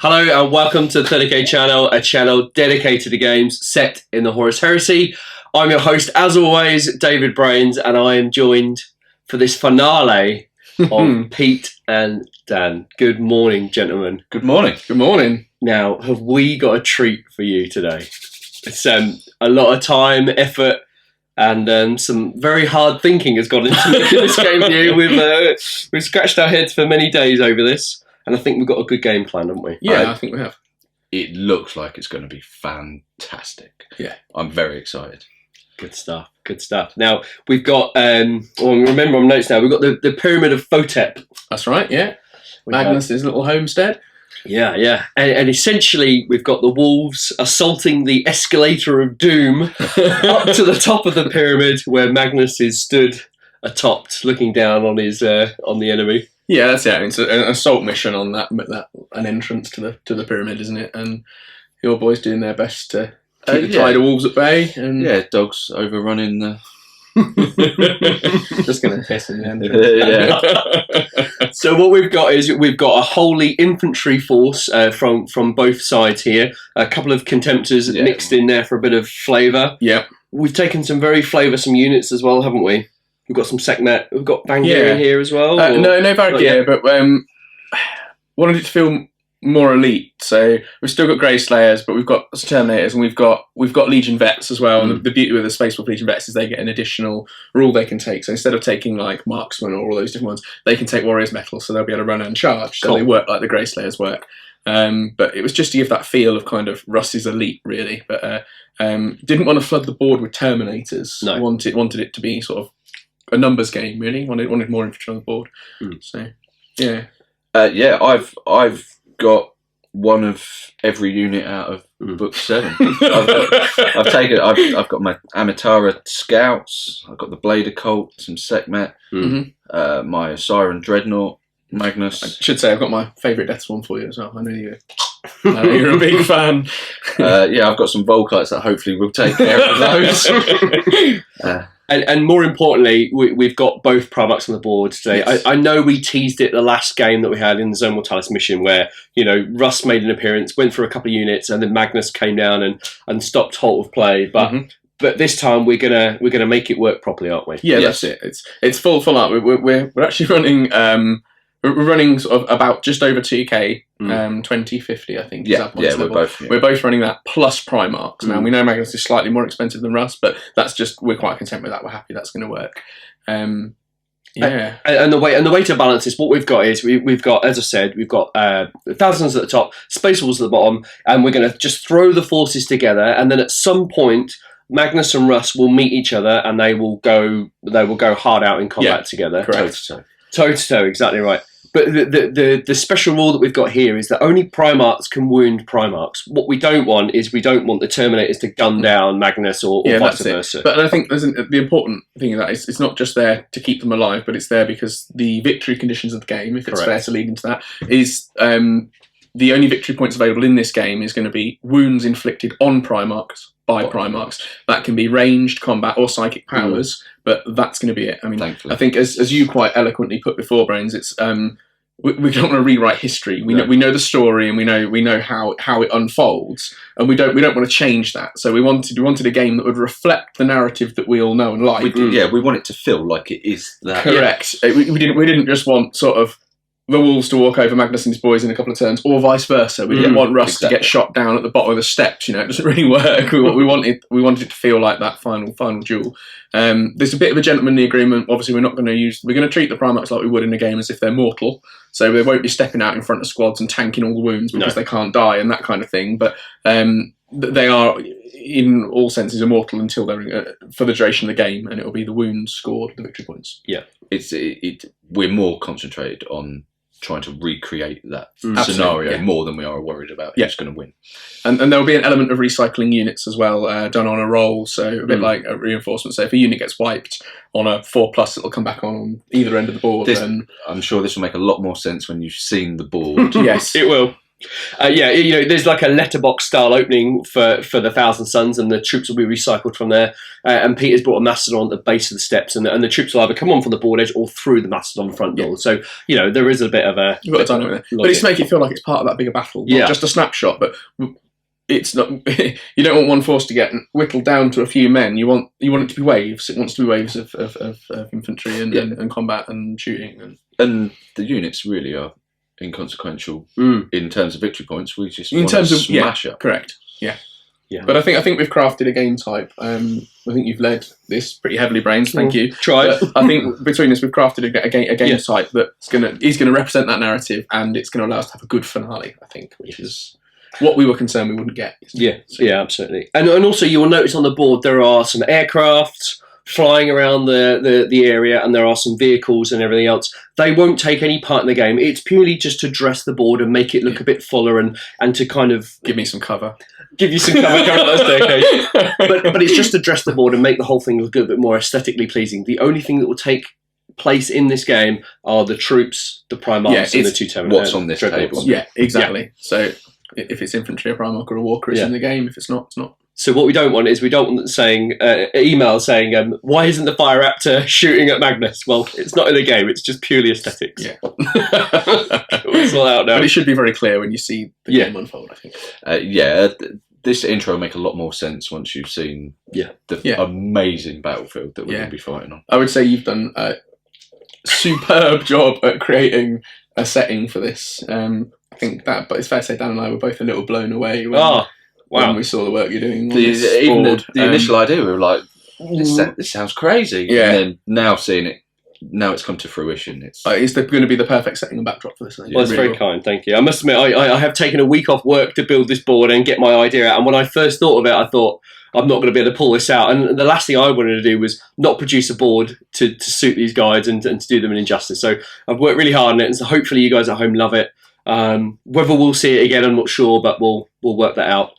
Hello and welcome to the 30k channel, a channel dedicated to games set in the Horus Heresy. I'm your host, as always, David Brains, and I am joined for this finale of Pete and Dan. Good morning, gentlemen. Good morning. Good morning. Now, have we got a treat for you today? It's a lot of time, effort, and some very hard thinking has gone into making this game for you. We've scratched our heads for many days over this. And I think we've got a good game plan, haven't we? Yeah, I think we have. It looks like it's going to be fantastic. Yeah. I'm very excited. Good stuff. Good stuff. Now, we've got, remember on notes now, we've got the Pyramid of Photep. That's right, yeah. Magnus's little homestead. Yeah. And essentially, we've got the wolves assaulting the escalator of doom up to the top of the pyramid where Magnus is stood atop, looking down on his on the enemy. Yeah, that's it. It's an assault mission on that an entrance to the pyramid, isn't it? And your boys doing their best to keep the tide of wolves at bay. And yeah, dogs overrunning the. Just going to piss in the entrance. Yeah. So what we've got is we've got a holy infantry force from both sides here. A couple of contemptors mixed in there for a bit of flavour. Yeah. We've taken some very flavoursome units as well, haven't we? We've got some Sekhmet. We've got Vangir in here as well. No Vangir, but wanted it to feel more elite. So we've still got Grey Slayers, but we've got Terminators, and we've got Legion Vets as well. And the beauty with the Space Wolf Legion Vets is they get an additional rule they can take. So instead of taking like Marksman or all those different ones, they can take Warriors Metal, so they'll be able to run and charge. So they work like the Grey Slayers work. But it was just to give that feel of kind of Russ's elite, really. But didn't want to flood the board with Terminators. No. Wanted it to be sort of a numbers game, really. Wanted more infantry on the board. So, yeah. I've got one of every unit out of Book 7. I've got my Amitara Scouts. I've got the Blade Occult, some Sekhmet, my Siren Dreadnought, Magnus. I should say I've got my favourite Death Swarm for you as well. I know you're a big fan. I've got some Volkites that hopefully will take care of those. And more importantly, we've got both products on the board today. Yes. I know we teased it the last game that we had in the Zone Mortalis mission where, Russ made an appearance, went for a couple of units, and then Magnus came down and stopped halt of play. But this time we're gonna make it work properly, aren't we? Yeah, that's it. It's full up. We're actually running we're running sort of about just over 2k, 2050, I think. We're both running that plus Primarchs. Now, we know Magnus is slightly more expensive than Russ, but that's just, we're quite content with that. We're happy that's going to work. And the way to balance this, what we've got is we've got, as I said, we've got thousands at the top, Space Wolves at the bottom, and we're going to just throw the forces together, and then at some point Magnus and Russ will meet each other, and they will go hard out in combat together. Correct. Toe to toe, exactly right. But the special rule that we've got here is that only Primarchs can wound Primarchs. What we don't want is we don't want the Terminators to gun down Magnus or vice versa. But I think the important thing of that is it's not just there to keep them alive, but it's there because the victory conditions of the game, if it's fair to lead into that, is the only victory points available in this game is going to be wounds inflicted on Primarchs by Primarchs. That can be ranged combat or psychic powers, but that's going to be it. I mean, thankfully. I think as you quite eloquently put before, Brains, it's we don't want to rewrite history. We know the story, and we know how it unfolds, and we don't want to change that. So we wanted a game that would reflect the narrative that we all know and like. We want it to feel like it is that. Correct. Yeah. We didn't just want sort of the wolves to walk over Magnus and his boys in a couple of turns, or vice versa. We didn't want Russ to get shot down at the bottom of the steps. It doesn't really work. We wanted it to feel like that final duel. There's a bit of a gentlemanly agreement. Obviously, we're going to treat the Primarchs like we would in a game as if they're mortal. So they won't be stepping out in front of squads and tanking all the wounds because they can't die and that kind of thing. But they are, in all senses, immortal until they're for the duration of the game, and it will be the wounds scored, the victory points. Yeah, we're more concentrated on trying to recreate that scenario more than we are worried about who's going to win. And there will be an element of recycling units as well, done on a roll, so a bit like a reinforcement. So if a unit gets wiped on a 4+, it'll come back on either end of the board. I'm sure this will make a lot more sense when you've seen the board. Yes, it will. There's like a letterbox style opening for the Thousand Suns, and the troops will be recycled from there. And Peter's brought a Mastodon at the base of the steps, and the troops will either come on from the board edge or through the Mastodon front door. So there is a bit of a. You've got a dynamic there, but it's to make it feel like it's part of that bigger battle, not just a snapshot. But it's not. You don't want one force to get whittled down to a few men. You want it to be waves. It wants to be waves of infantry and combat and shooting and the units really are inconsequential in terms of victory points. We just smash up. Correct. Yeah. But I think we've crafted a game type. I think you've led this pretty heavily, Brains. Thank you. Try it. I think between us, we've crafted a game type that's gonna represent that narrative, and it's gonna allow us to have a good finale. I think, which is what we were concerned we wouldn't get. Yeah, absolutely. And also, you will notice on the board there are some aircraft flying around the area, and there are some vehicles and everything else. They won't take any part in the game. It's purely just to dress the board and make it look a bit fuller and to kind of give me some cover. Give you some cover coming up that staircase. But it's just to dress the board and make the whole thing look a bit more aesthetically pleasing. The only thing that will take place in this game are the troops, the Primarchs, and the two Terminators. What's on this table. Yeah, exactly. Yeah. So if it's infantry, a Primarch, or a Walker, it's in the game. If it's not, it's not. So what we don't want email saying, why isn't the Fire Raptor shooting at Magnus? Well, it's not in the game. It's just purely aesthetics. Yeah. It's all out now. But it should be very clear when you see the game unfold, I think. This intro will make a lot more sense once you've seen the amazing battlefield that we're going to be fighting on. I would say you've done a superb job at creating a setting for this. I think that, but it's fair to say Dan and I were both a little blown away when we saw the work you're doing. The initial idea, we were like, this sounds crazy. Yeah. And then now seeing it, now it's come to fruition. It's going to be the perfect setting and backdrop for this. Well, that's very kind, thank you. I must admit, I have taken a week off work to build this board and get my idea out. And when I first thought of it, I thought, I'm not going to be able to pull this out. And the last thing I wanted to do was not produce a board to suit these guides and to do them an injustice. So I've worked really hard on it, and so hopefully you guys at home love it. Whether we'll see it again, I'm not sure, but we'll work that out.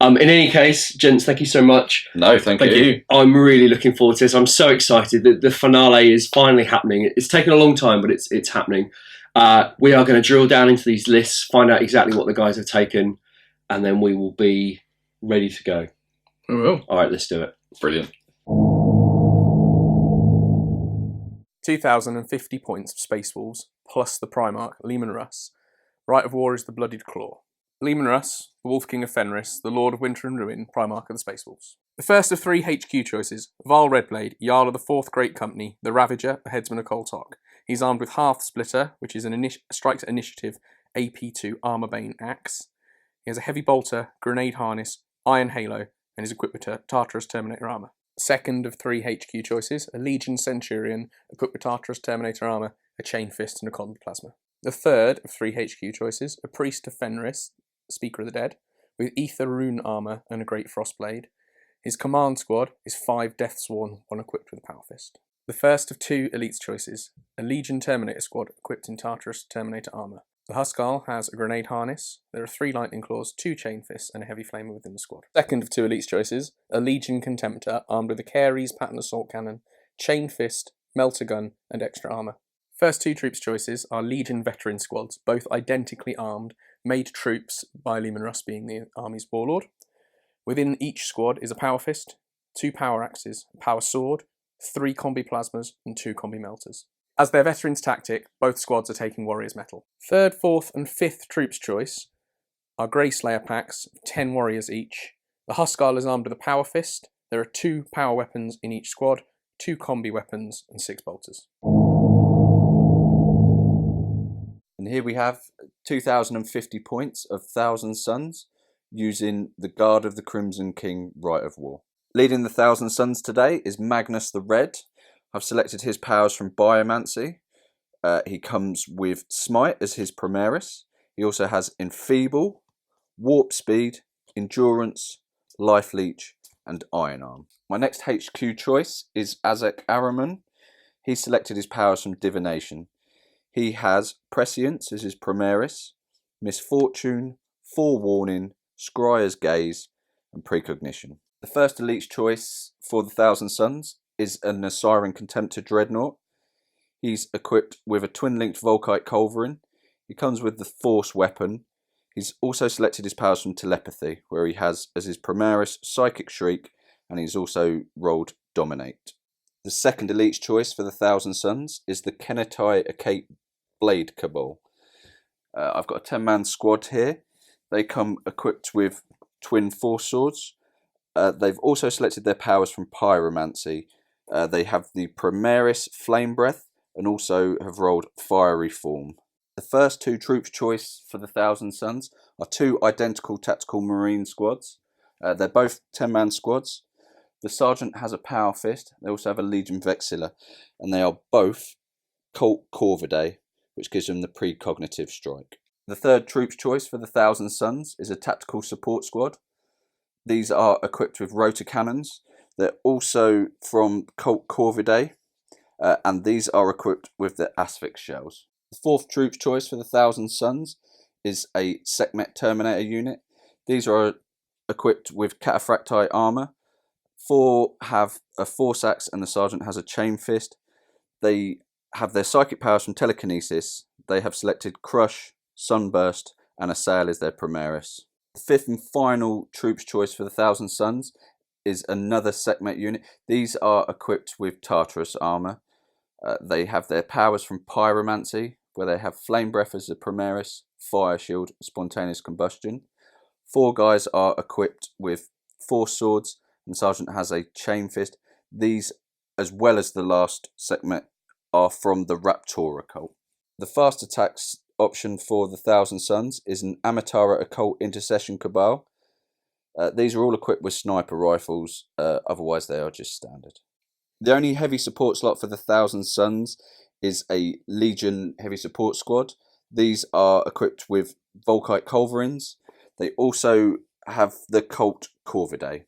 In any case, gents, thank you so much. No, thank you. I'm really looking forward to this. I'm so excited that the finale is finally happening. It's taken a long time, but it's happening. We are going to drill down into these lists, find out exactly what the guys have taken, and then we will be ready to go. We will. All right, let's do it. Brilliant. 2,050 points of Space Wolves, plus the Primarch, Leman Russ. Rite of War is the Blooded Claw. Leman Russ, the Wolf King of Fenris, the Lord of Winter and Ruin, Primarch of the Space Wolves. The first of 3 HQ choices, Varl Redblade, Jarl of the 4th Great Company, the Ravager, the Headsman of Koltok. He's armed with Hearth Splitter, which is a strikes initiative AP2 Armorbane Axe. He has a Heavy Bolter, Grenade Harness, Iron Halo, and is equipped with Tartarus Terminator Armour. Second of 3 HQ choices, a Legion Centurion, equipped with Tartarus Terminator Armour, a Chain Fist, and a Cold Plasma. The third of 3 HQ choices, a Priest of Fenris, Speaker of the Dead, with Ether Rune Armour and a Great Frostblade. His command squad is 5 Deathsworn, one equipped with a Power Fist. The first of 2 Elites choices, a Legion Terminator squad equipped in Tartarus Terminator Armour. The Huskal has a Grenade Harness, there are 3 Lightning Claws, 2 Chain Fists, and a Heavy Flamer within the squad. Second of 2 Elites choices, a Legion Contemptor armed with a Caries Pattern Assault Cannon, Chain Fist, Melter Gun, and extra armour. First 2 troops choices are Legion Veteran squads, both identically armed, made troops by Leman Russ being the army's warlord. Within each squad is a Power Fist, 2 Power Axes, a Power Sword, 3 Combi Plasmas, and 2 Combi Melters. As their veterans tactic, both squads are taking Warrior's Metal. Third, fourth, and 5th troops choice are Grey Slayer packs, 10 warriors each. The Huskal is armed with a Power Fist. There are 2 power weapons in each squad, 2 combi weapons, and 6 bolters. And here we have 2,050 points of Thousand Suns using the Guard of the Crimson King Rite of War. Leading the Thousand Suns today is Magnus the Red. I've selected his powers from Biomancy. He comes with Smite as his Primaris. He also has Enfeeble, Warp Speed, Endurance, Life Leech, and Iron Arm. My next HQ choice is Azek Araman. He selected his powers from Divination. He has Prescience as his Primaris, Misfortune, Forewarning, Scryer's Gaze, and Precognition. The first Elite's choice for the Thousand Suns is a Nasiren Contemptor Dreadnought. He's equipped with a twin-linked Volkite Culverin. He comes with the Force weapon. He's also selected his powers from telepathy, where he has as his Primaris Psychic Shriek, and he's also rolled Dominate. The second elite's choice for the Thousand Suns is the Kenetai Akate Blade Cabal. I've got a 10-man squad here. They come equipped with twin force swords. They've also selected their powers from Pyromancy. They have the Primaris Flame Breath and also have rolled Fiery Form. The first two troops choice for the Thousand Suns are two identical tactical marine squads. They're both 10-man squads. The sergeant has a power fist. They also have a Legion Vexilla, and they are both Cult Corvidae, which gives them the precognitive strike. The third troops choice for the Thousand Suns is a tactical support squad. These are equipped with rotor cannons. They're also from Cult Corvidae, and these are equipped with the Asphyx shells. The fourth troops choice for the Thousand Suns is a Sekhmet Terminator unit. These are equipped with Cataphracti armor. 4 have a Force Axe and the Sergeant has a Chain Fist. They have their psychic powers from telekinesis. They have selected Crush, Sunburst and Assail as their Primaris. The fifth and final troops choice for the Thousand Suns is another Sekhmet unit. These are equipped with Tartarus armor. They have their powers from Pyromancy, where they have Flame Breath as the Primaris, Fire Shield, Spontaneous Combustion. 4 guys are equipped with Force Swords, and the Sergeant has a Chain Fist. These, as well as the last Sekhmet, are from the Raptora cult. The fast attacks option for the Thousand Suns is an Amatara Occult Intercession Cabal. These are all equipped with sniper rifles, otherwise they are just standard. The only heavy support slot for the Thousand Suns is a Legion heavy support squad. These are equipped with Volkite Culverins. They also have the Cult Corvidae.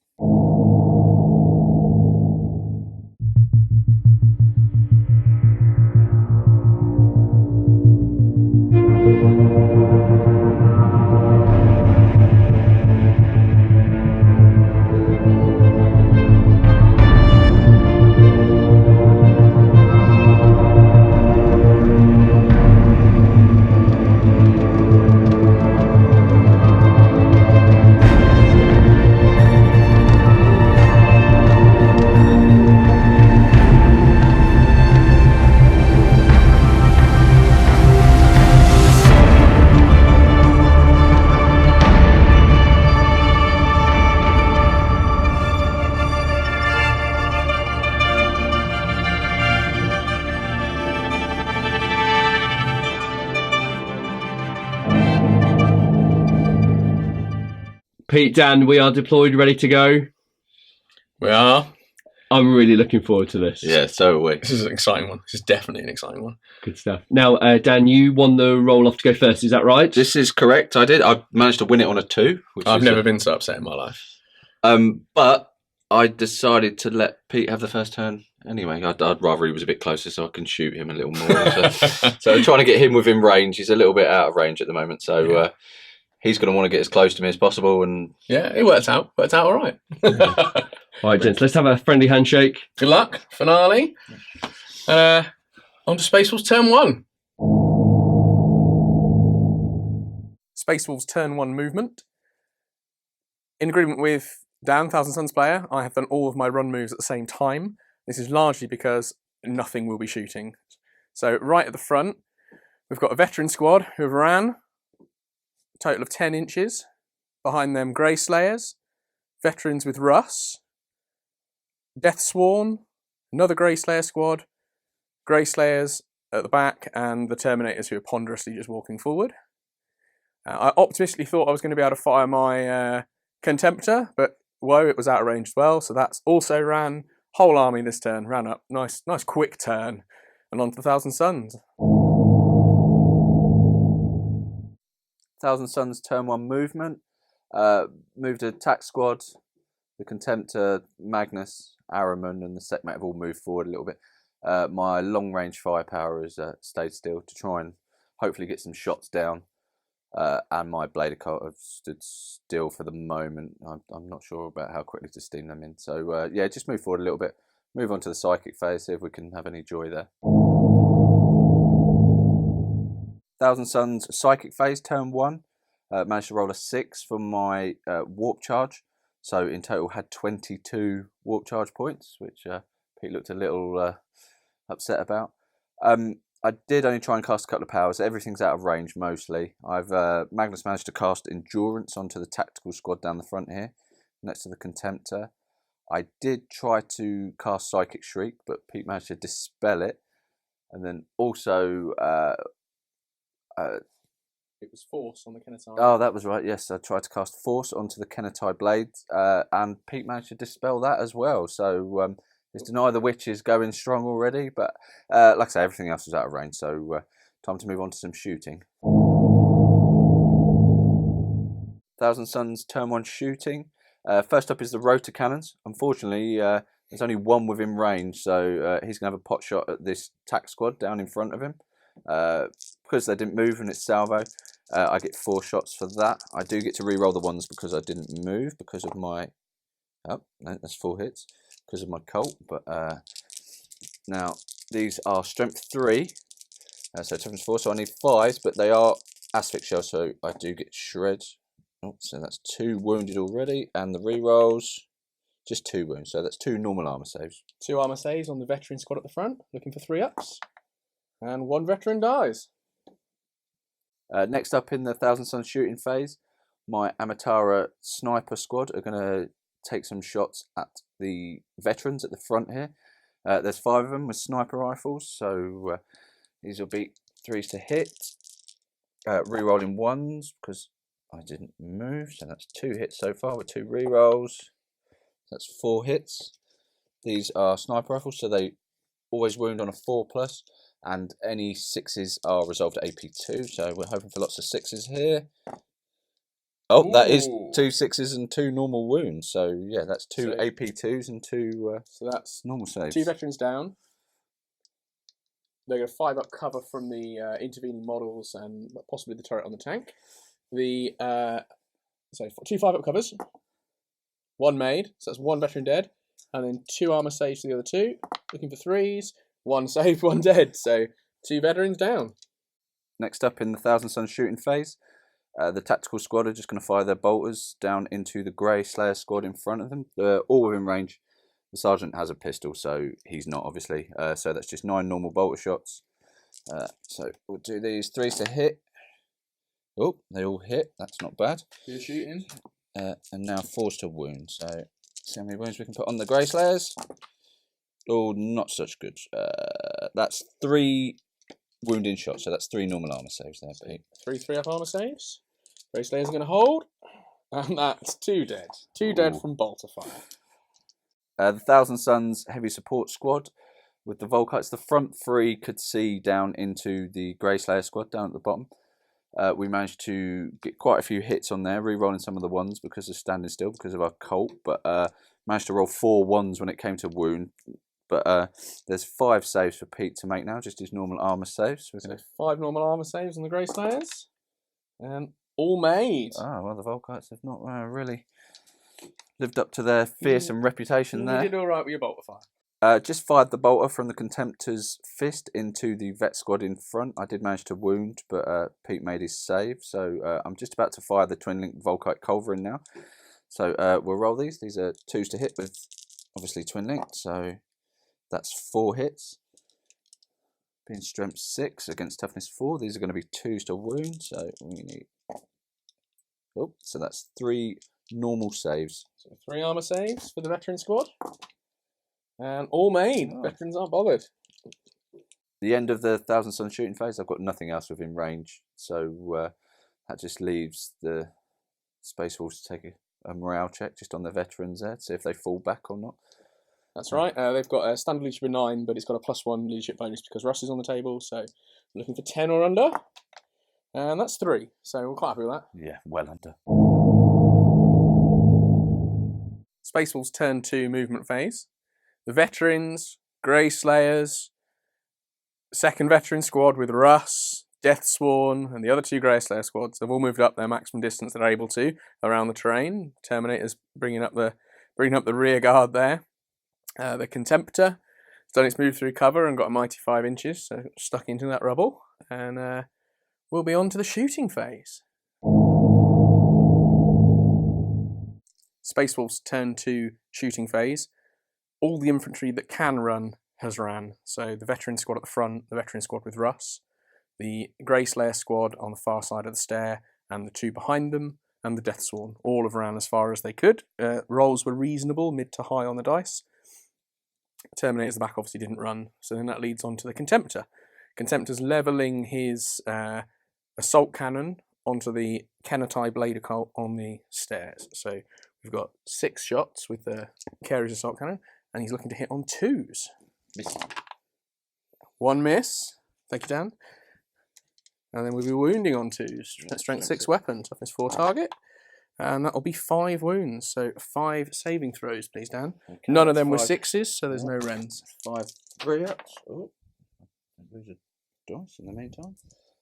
Pete, Dan, we are deployed, ready to go. We are. I'm really looking forward to this. Yeah, so are we. This is an exciting one. This is definitely an exciting one. Good stuff. Now, Dan, you won the roll off to go first, is that right? This is correct. I did. I managed to win it on a 2. I've never been so upset in my life. But I decided to let Pete have the first turn anyway. I'd rather he was a bit closer so I can shoot him a little more. So trying to get him within range. He's a little bit out of range at the moment. So he's going to want to get as close to me as possible. And yeah, it worked out. Worked out all right. All right, gents, let's have a friendly handshake. Good luck. Finale. On to Space Wolves turn 1. Space Wolves turn 1 movement. In agreement with Dan, Thousand Suns player, I have done all of my run moves at the same time. This is largely because nothing will be shooting. So right at the front, we've got a veteran squad who have ran a total of 10 inches. Behind them, Grey Slayers, veterans with Russ, Death Sworn, another Grey Slayer squad, Grey Slayers at the back, and the Terminators who are ponderously just walking forward. I optimistically thought I was going to be able to fire my Contemptor, but whoa, it was out of range as well, so that's also ran. Whole army this turn, ran up. Nice quick turn. And on to the Thousand Suns. Thousand Suns turn 1 movement. Moved a attack squad. The Contemptor, Magnus, Araman and the Sekhmet have all moved forward a little bit. My long range firepower has stayed still to try and hopefully get some shots down. And my Blade of Cult have stood still for the moment. I'm not sure about how quickly to steam them in. So yeah, just move forward a little bit. Move on to the psychic phase, see if we can have any joy there. Thousand Suns psychic phase, turn 1. Managed to roll a 6 for my warp charge. So in total had 22 warp charge points, which Pete looked a little upset about. I did only try and cast a couple of powers. Everything's out of range mostly. Magnus managed to cast Endurance onto the tactical squad down the front here, next to the Contemptor. I did try to cast Psychic Shriek, but Pete managed to dispel it. And then also... it was Force on the Kenetai. Oh, that was right. Yes, I tried to cast Force onto the Kenetai Blades, and Pete managed to dispel that as well. So his Deny the Witch is going strong already, but like I say, everything else was out of range. So time to move on to some shooting. Thousand Suns turn 1 shooting. First up is the rotor cannons. Unfortunately, there's only one within range, so he's going to have a pot shot at this tack squad down in front of him. Because they didn't move and it's salvo, I get 4 shots for that. I do get to re-roll the ones because I didn't move because of my... Oh, no, that's 4 hits because of my cult. But now, these are strength 3, so toughness 4, so I need 5s, but they are asphyxia, so I do get shred. Oh, so that's 2 wounded already, and the re-rolls, just 2 wounds, so that's 2 normal armor saves. 2 armor saves on the veteran squad at the front, looking for 3 ups. And 1 veteran dies. Next up in the Thousand Suns shooting phase, my Amatara sniper squad are going to take some shots at the veterans at the front here. There's 5 of them with sniper rifles, so these will be 3s to hit. Rerolling 1s because I didn't move, so that's 2 hits so far with 2 rerolls. That's 4 hits. These are sniper rifles, so they always wound on a 4+. And any 6s are resolved at AP2, so we're hoping for lots of 6s here. Oh, that is 2 6s and 2 normal wounds. So yeah, that's 2 AP2s and 2 so that's normal saves. 2 veterans down. They're going to 5 up cover from the intervening models and possibly the turret on the tank. So 2 5 up covers, 1 made, so that's 1 veteran dead, and then 2 armor saves to the other 2. Looking for 3s. 1 saved, 1 dead, so 2 veterans down. Next up in the Thousand Suns shooting phase, the tactical squad are just going to fire their bolters down into the Grey Slayer squad in front of them. They're all within range. The sergeant has a pistol, so he's not, obviously. So that's just 9 normal bolter shots. So we'll do these 3s to hit. Oh, they all hit. That's not bad. You're shooting. And now 4s to wound. So see how many wounds we can put on the Grey Slayers. Oh, not such good. That's 3 wounding shots, so that's 3 normal armor saves there, Pete. 3 up armor saves. Grey Slayers are going to hold, and that's 2 dead. 2 dead from bolter fire. The Thousand Suns heavy support squad with the Volkites. The front 3 could see down into the Grey Slayer squad down at the bottom. We managed to get quite a few hits on there, re-rolling some of the 1s because of standing still, because of our cult, but managed to roll 4 1s when it came to wound. But there's 5 saves for Pete to make now, just his normal armor saves. So 5 normal armor saves on the Grey Slayers. All made. Oh, well, the Volkites have not really lived up to their fearsome reputation there. You did all right with your bolter fire. Just fired the bolter from the Contemptor's fist into the vet squad in front. I did manage to wound, but Pete made his save. So I'm just about to fire the Twin Link Volkite Culverin now. So we'll roll these. These are 2s to hit with, obviously, Twin Link. So that's 4 hits. Being strength 6 against toughness 4. These are going to be 2s to wound. So we need... Oh, so that's 3 normal saves. So 3 armor saves for the veteran squad. And all made. Oh. Veterans aren't bothered. The end of the Thousand Suns shooting phase, I've got nothing else within range. So that just leaves the Space Wolves to take a morale check just on the veterans there to see if they fall back or not. That's right. They've got a standard leadership of 9, but it's got a +1 leadership bonus because Russ is on the table. So we're looking for 10 or under. And that's 3. So we're quite happy with that. Yeah, well under. Space Wolves turn 2 movement phase. The veterans, Grey Slayers, second veteran squad with Russ, Deathsworn, and the other 2 Grey Slayer squads have all moved up their maximum distance they're able to around the terrain. Terminator's bringing up the rear guard there. The Contemptor has done its move through cover and got a mighty 5 inches, so stuck into that rubble. And we'll be on to the shooting phase. Space Wolf's turn 2 shooting phase. All the infantry that can run has ran. So the veteran squad at the front, the veteran squad with Russ, the Grey Slayer squad on the far side of the stair, and the 2 behind them, and the Deathsworn. All have ran as far as they could. Rolls were reasonable, mid to high on the dice. Terminators at the back obviously didn't run, so then that leads on to the Contemptor. Contemptor's levelling his assault cannon onto the Kenatai Blade Occult on the stairs. So we've got 6 shots with the Carey's assault cannon, and he's looking to hit on 2s. Miss. 1 miss. Thank you, Dan. And then we'll be wounding on 2s. Strength 6 weapon, toughness 4 target. And that'll be 5 wounds. So 5 saving throws, please, Dan. Okay, none of them were 6s, so there's no rends. 5 3-ups. Oh, lose a dice in the meantime.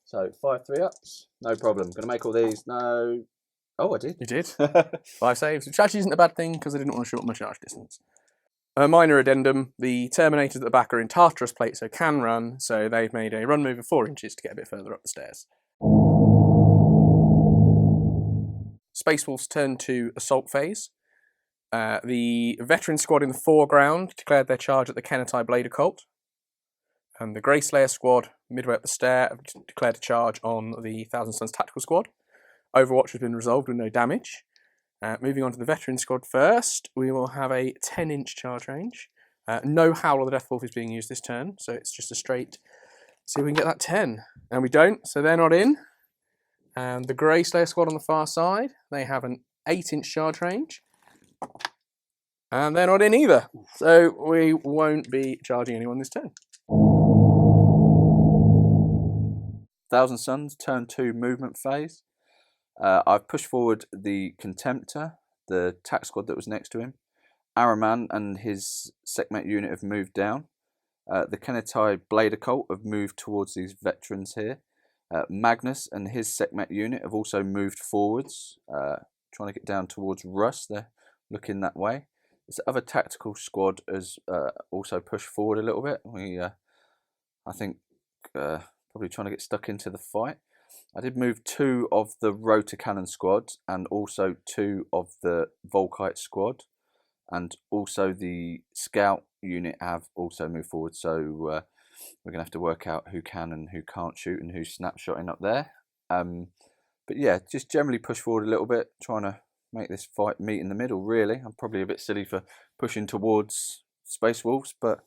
So 5 3-ups. No problem. Going to make all these. No. Oh, I did. You did. 5 saves, which actually isn't a bad thing because I didn't want to shorten my charge distance. A minor addendum, the Terminators at the back are in Tartarus plate, so can run, so they've made a run move of 4 inches to get a bit further up the stairs. Space Wolf's turn 2 assault phase. The veteran squad in the foreground declared their charge at the Kenatai Blade Occult, and the Grey Slayer squad midway up the stair have declared a charge on the Thousand Suns tactical squad. Overwatch has been resolved with no damage. Moving on to the veteran squad first, we will have a 10-inch charge range. No Howl of the Death Wolf is being used this turn, so it's just a straight, see if we can get that 10. And we don't, so they're not in. And the Grey Slayer squad on the far side, they have an 8-inch charge range. And they're not in either, so we won't be charging anyone this turn. Thousand Suns, turn 2 movement phase. I've pushed forward the Contemptor, the tack squad that was next to him. Araman and his Sekhmet unit have moved down. The Kenatai Blade Occult have moved towards these veterans here. Magnus and his Sekhmet unit have also moved forwards, trying to get down towards Russ. They're looking that way. This other tactical squad has also pushed forward a little bit. I think, probably trying to get stuck into the fight. I did move 2 of the rotor cannon squad and also 2 of the Volkite squad, and also the scout unit have also moved forward. So we're going to have to work out who can and who can't shoot and who's snapshotting up there. But yeah, just generally push forward a little bit, trying to make this fight meet in the middle, really. I'm probably a bit silly for pushing towards Space Wolves, but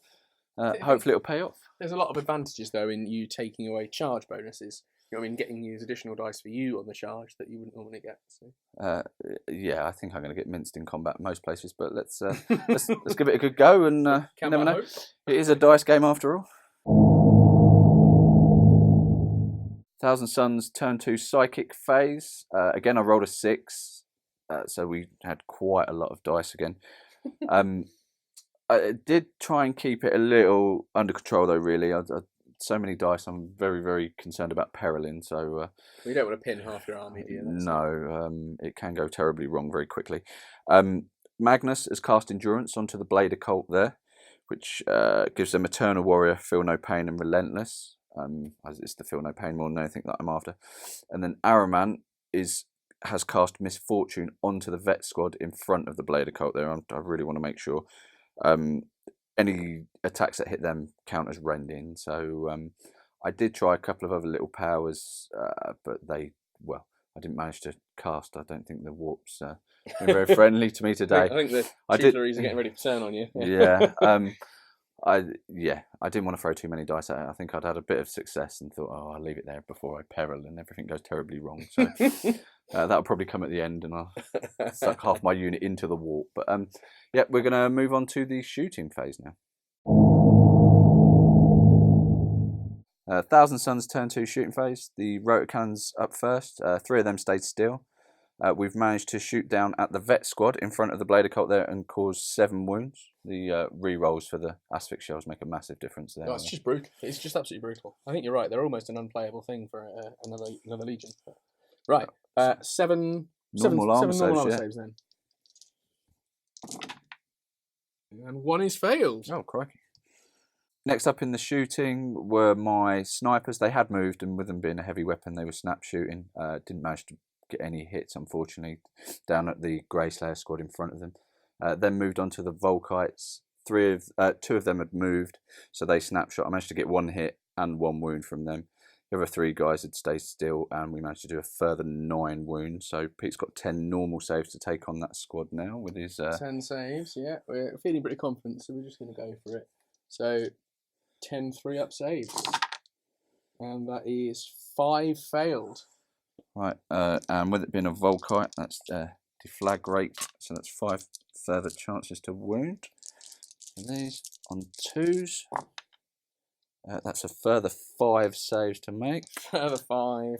hopefully it'll pay off. There's a lot of advantages, though, in you taking away charge bonuses. You know what I mean, getting these additional dice for you on the charge that you wouldn't normally get. So. Yeah, I think I'm going to get minced in combat most places, but let's give it a good go, and you never know. It is a dice game after all. Thousand Suns turn 2 psychic phase. Again, I rolled a 6, so we had quite a lot of dice again. I did try and keep it a little under control, though. Really, so many dice, I'm very, very concerned about periling. So you don't want to pin half your army, do you? No, it can go terribly wrong very quickly. Magnus has cast Endurance onto the Blade Occult there, which gives them Eternal Warrior, Feel No Pain, and Relentless. It's the Feel No Pain more than anything that I'm after. And then Araman has cast Misfortune onto the Vet squad in front of the Blade Occult there. I really want to make sure any attacks that hit them count as rending. So I did try a couple of other little powers, but I didn't manage to cast. I don't think the warps been very friendly to me today. I think the tutories are getting ready to turn on you. Yeah. I didn't want to throw too many dice at it. I think I'd had a bit of success and thought, I'll leave it there before I peril, and everything goes terribly wrong. So that'll probably come at the end, and I'll suck half my unit into the warp. But yeah, we're going to move on to the shooting phase now. Thousand Suns turn 2 shooting phase. The rotor cannons up first. 3 of them stayed still. We've managed to shoot down at the Vet squad in front of the Blade Occult there and cause 7 wounds. The re-rolls for the Asphyx shells make a massive difference there. Oh, it's just brutal. It's just absolutely brutal. I think you're right. They're almost an unplayable thing for another Legion. Right. 7 normal armor saves then. And 1 is failed. Oh, crikey. Next up in the shooting were my snipers. They had moved, and with them being a heavy weapon, they were snap shooting. Didn't manage to get any hits, unfortunately, down at the Grey Slayer squad in front of them. Then moved on to the Volkites. Two of them had moved, so they snapshot. I managed to get 1 hit and 1 wound from them. The other 3 guys had stayed still, and we managed to do a further 9 wounds. So Pete's got 10 normal saves to take on that squad now with his 10 saves. Yeah, we're feeling pretty confident, so we're just going to go for it. So 10 3-up saves, and that is 5 failed. Right, and with it being a Volkite, that's deflagrate, so that's 5 further chances to wound. And these on 2s. That's a further 5 saves to make. Further 5.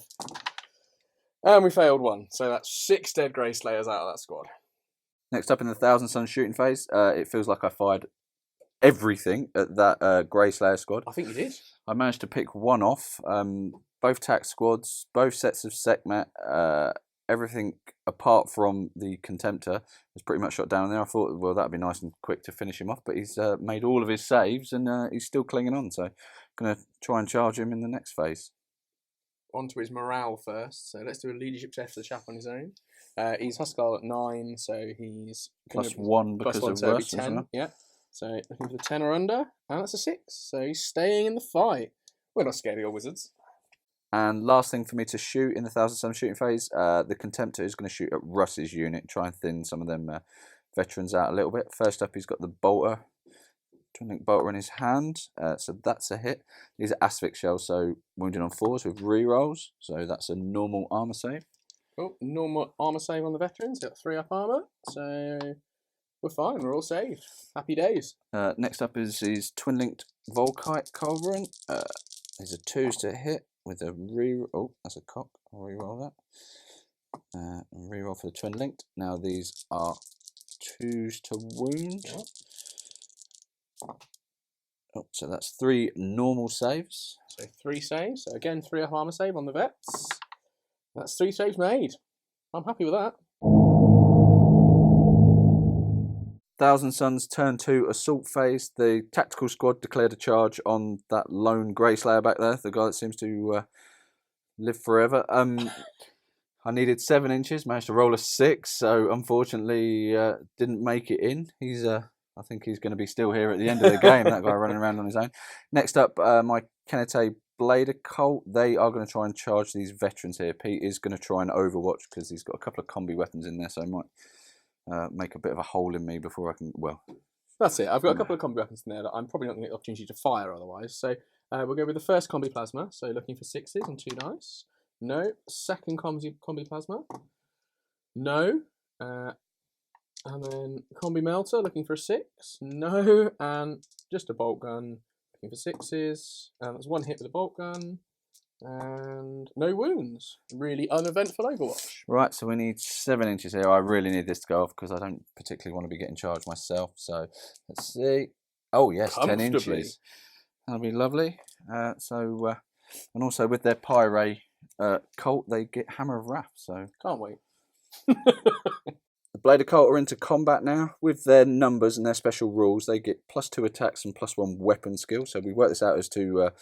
And we failed 1, so that's 6 dead Grey Slayers out of that squad. Next up in the Thousand Sun shooting phase, it feels like I fired everything at that Grey Slayer squad. I think you did. I managed to pick 1 off. Both tax squads, both sets of Sekhmet, everything apart from the Contemptor was pretty much shot down there. I thought, well, that'd be nice and quick to finish him off, but he's made all of his saves and he's still clinging on. So I'm going to try and charge him in the next phase. On to his morale first. So let's do a leadership test for the chap on his own. He's Huskarl at 9, so he's +1 because of Russ. 10. Yeah. So looking for the 10 or under, and that's a 6. So he's staying in the fight. We're not scared of your wizards. And last thing for me to shoot in the Thousand Sun shooting phase, the Contemptor is going to shoot at Russ's unit, try and thin some of them veterans out a little bit. First up, he's got the Bolter, Twin Link Bolter in his hand, so that's a hit. These are Asphyx shells, so wounded on 4s with rerolls, so that's a normal armor save. Cool, normal armor save on the veterans, got 3-up armor, so we're fine, we're all saved. Happy days. Next up is his Twin Linked Volkite Culverin. These are 2s to hit. With a oh, that's a cock. I'll reroll that. Reroll for the Twin Linked. Now these are 2s to wound. Oh, so that's 3 normal saves. So 3 saves. So again, 3-up armor save on the vets. That's 3 saves made. I'm happy with that. Thousand Suns turn 2 assault phase. The tactical squad declared a charge on that lone Grey Slayer back there, the guy that seems to live forever. I needed 7 inches, managed to roll a 6, so unfortunately didn't make it in. He's I think he's going to be still here at the end of the game, that guy running around on his own. Next up, my Kenete Blade Cult. They are going to try and charge these veterans here. Pete is going to try and overwatch because he's got a couple of combi weapons in there, so he might make a bit of a hole in me before I can, well... That's it. I've got a couple of combi weapons in there that I'm probably not going to get the opportunity to fire otherwise. So we'll go with the first combi plasma. So looking for 6s and 2 dice. No. Second combi plasma. No. And then combi melter looking for a 6. No. And just a bolt gun looking for 6s. And that's 1 hit with a bolt gun. And no wounds. Really uneventful Overwatch. Right, so we need 7 inches here. I really need this to go off because I don't particularly want to be getting charged myself. So let's see. Oh yes, 10 inches. That'll be lovely. And also with their Pyre cult, they get Hammer of Wrath. So can't wait. The Blade of Cult are into combat now. With their numbers and their special rules, they get +2 attacks and +1 weapon skill. So we worked this out as to...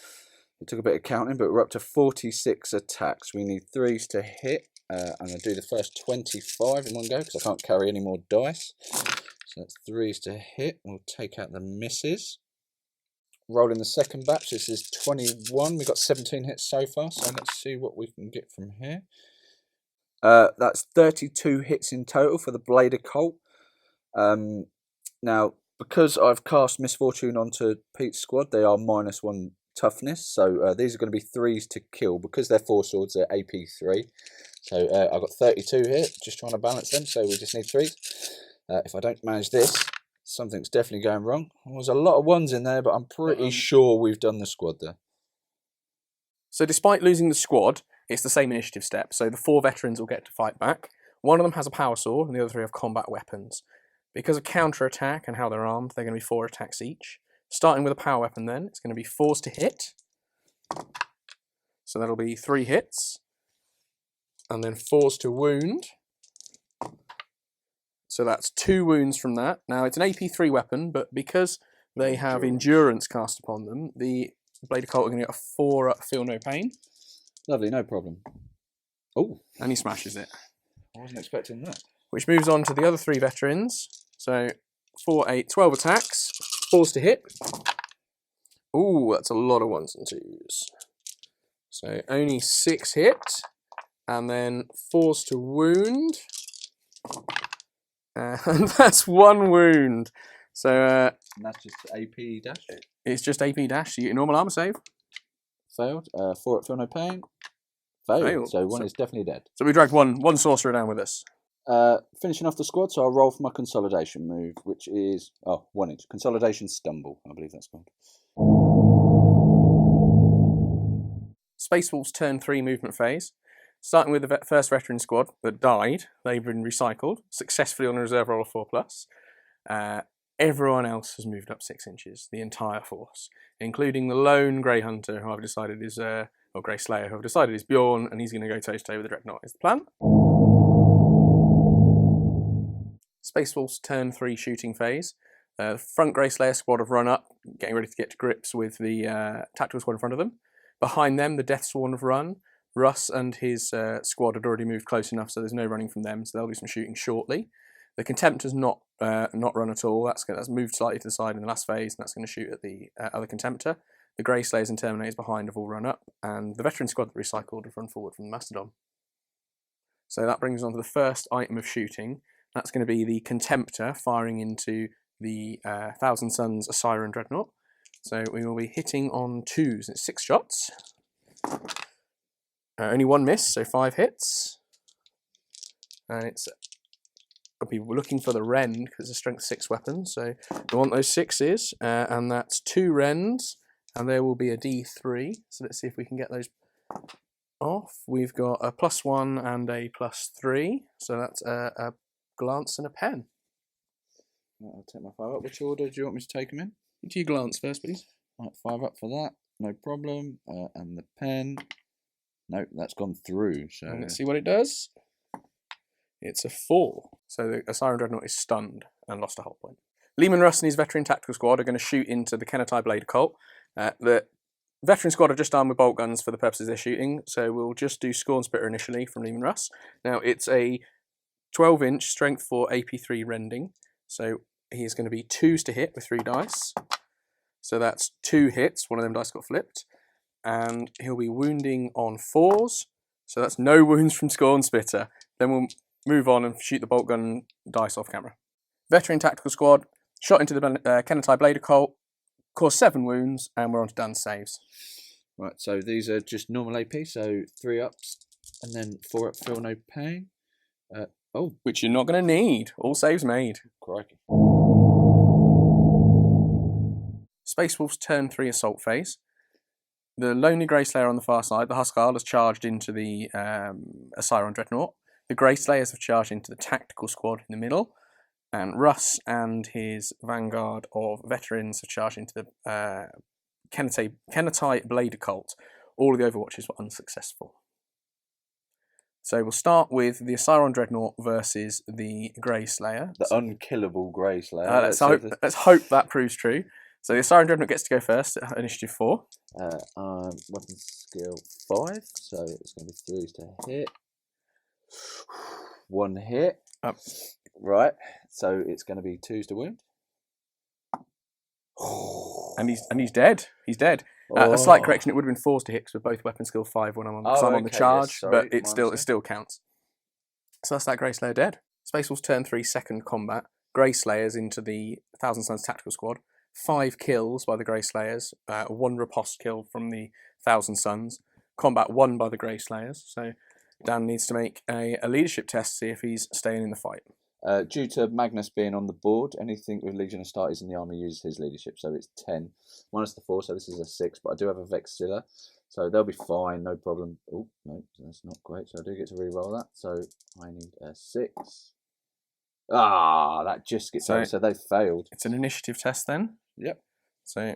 it took a bit of counting, but we're up to 46 attacks. We need 3s to hit, and I'll do the first 25 in one go because I can't carry any more dice. So that's 3s to hit. We'll take out the misses. Rolling the second batch. This is 21. We've got 17 hits so far, so let's see what we can get from here. That's 32 hits in total for the Blade of Cult. Now, because I've cast Misfortune onto Pete's squad, they are -1 toughness, so these are going to be 3s to kill. Because they're 4 swords, they're AP 3. So I've got 32 here, just trying to balance them, so we just need 3s. If I don't manage this, something's definitely going wrong. There's a lot of 1s in there, but I'm pretty sure we've done the squad there. So despite losing the squad, it's the same initiative step. So the 4 veterans will get to fight back. 1 of them has a power sword, and the other 3 have combat weapons. Because of counter-attack and how they're armed, they're going to be 4 attacks each. Starting with a power weapon then, it's going to be 4s to hit. So that'll be 3 hits. And then 4s to wound. So that's 2 wounds from that. Now it's an AP 3 weapon, but because they have endurance cast upon them, the Blade of Cult are going to get a 4-up feel no pain. Lovely, no problem. Oh, and he smashes it. I wasn't expecting that. Which moves on to the other 3 veterans. So 4, 8, 12 attacks. 4s to hit. Ooh, that's a lot of 1s and 2s. So only 6 hit. And then 4s to wound. And that's 1 wound. So and that's just AP dash? It's just AP dash. You get your normal armor save. Failed. 4 feel no pain. Failed. So 1 is definitely dead. So we dragged one sorcerer down with us. Finishing off the squad, so I'll roll for my consolidation move, which is 1 inch. Consolidation stumble, I believe that's called. Space Wolf's turn 3 movement phase. Starting with the first veteran squad that died, they've been recycled successfully on a reserve roll of 4+. Everyone else has moved up 6 inches, the entire force, including the lone Grey Hunter, who I've decided is, or Grey Slayer, who I've decided is Bjorn, and he's going to go toe-to-toe with the Dreadnought, is the plan. Space Wolf's turn 3 shooting phase. Front Grey Slayer squad have run up, getting ready to get to grips with the tactical squad in front of them. Behind them, the Death Sworn have run. Russ and his squad had already moved close enough, so there's no running from them, so they'll do some shooting shortly. The Contemptor's not run at all. That's moved slightly to the side in the last phase, and that's going to shoot at the other Contemptor. The Grey Slayers and Terminators behind have all run up, and the veteran squad that recycled have run forward from the Mastodon. So that brings us on to the first item of shooting. That's going to be the Contemptor firing into the Thousand Suns Siren Dreadnought. So we will be hitting on 2s. It's 6 shots. Only 1 miss, so 5 hits. And I'll be looking for the Rend because it's a strength 6 weapon. So we want those 6s, and that's 2 Rends, and there will be a D3. So let's see if we can get those off. We've got a +1 and a +3. So that's a glance and a pen. I'll take my 5 up. Which order do you want me to take them in? Do you glance first, please? Right, 5 up for that. No problem. And the pen. No, that's gone through. So and let's see what it does. It's a 4. So the Siren Dreadnought is stunned and lost a hull point. Lehman Russ and his veteran tactical squad are going to shoot into the Kennetai Blade Occult. The veteran squad are just armed with bolt guns for the purposes they're shooting, so we'll just do Scorn Spitter initially from Lehman Russ. Now, it's a 12-inch strength 4 AP3 rending, so he is going to be 2s to hit with 3 dice. So that's 2 hits, one of them dice got flipped. And he'll be wounding on 4s, so that's no wounds from Scorn Spitter. Then we'll move on and shoot the bolt gun dice off camera. Veteran tactical squad, shot into the Kennetai Blade Occult, caused 7 wounds, and we're on to Dan's saves. Right, so these are just normal AP, so 3 ups, and then 4 up, feel no pain. Which you're not going to need. All saves made. Crikey. Space Wolf's turn 3 assault phase. The Lonely Grey Slayer on the far side, the Huskarl, has charged into the Siren Dreadnought. The Grey Slayers have charged into the tactical squad in the middle. And Russ and his vanguard of veterans have charged into the Kennetai Blade Occult. All of the overwatches were unsuccessful. So we'll start with the Siren Dreadnought versus the Grey Slayer. The unkillable Grey Slayer. Let's hope that proves true. So the Siren Dreadnought gets to go first at initiative 4. Weapon skill 5, so it's going to be 3s to hit. 1 hit. Right, so it's going to be 2s to wound. And he's dead. He's dead. A slight correction: it would have been 4s to hit with both weapon skill 5 when I'm on the charge, yes, sorry, but it still counts. So that's that Grey Slayer dead. Space Wolf's turn 3 second combat. Grey Slayers into the Thousand Suns tactical squad. 5 kills by the Grey Slayers. 1 riposte kill from the Thousand Suns. Combat 1 by the Grey Slayers. So Dan needs to make a leadership test to see if he's staying in the fight. Due to Magnus being on the board, anything with Legion of Astartes in the army uses his leadership, so it's 10. Minus the 4, so this is a 6, but I do have a Vexilla, so they'll be fine, no problem. Oh, no, that's not great, so I do get to re-roll that, so I need a 6. Ah, that just gets over, so they've failed. It's an initiative test then? Yep. So,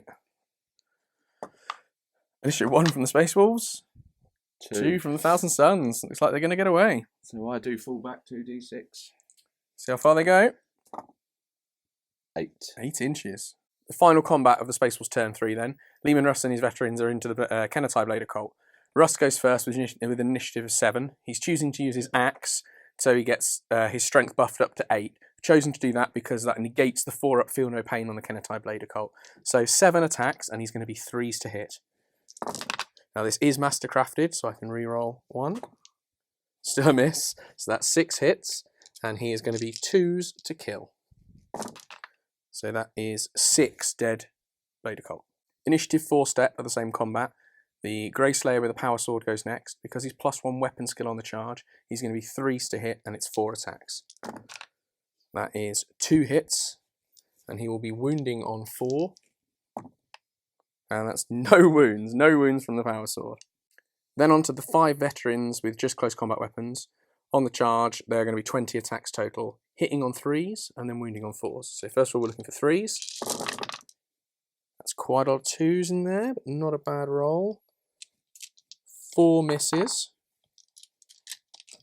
initiative 1 from the Space Wolves, 2 from the Thousand Suns. Looks like they're going to get away. So I do fall back 2d6. See how far they go? 8. 8 inches. The final combat of the Space Wolves turn 3 then. Lehman Russ and his veterans are into the Kennetai Blade Occult. Russ goes first with an initiative of 7. He's choosing to use his axe, so he gets his strength buffed up to 8. Chosen to do that because that negates the 4-up feel no pain on the Kenetai Blade Occult. So 7 attacks, and he's going to be 3s to hit. Now this is mastercrafted, so I can re-roll 1. Still a miss, so that's 6 hits, and he is going to be 2s to kill. So that is 6 dead Blade Occult. Initiative 4 step of the same combat. The Grey Slayer with a power sword goes next. Because he's +1 weapon skill on the charge, he's going to be 3s to hit, and it's 4 attacks. That is 2 hits, and he will be wounding on 4. And that's no wounds from the power sword. Then on to the 5 veterans with just close combat weapons. On the charge, they're going to be 20 attacks total, hitting on 3s and then wounding on 4s. So first of all, we're looking for 3s. That's quite a lot of 2s in there, but not a bad roll. 4 misses.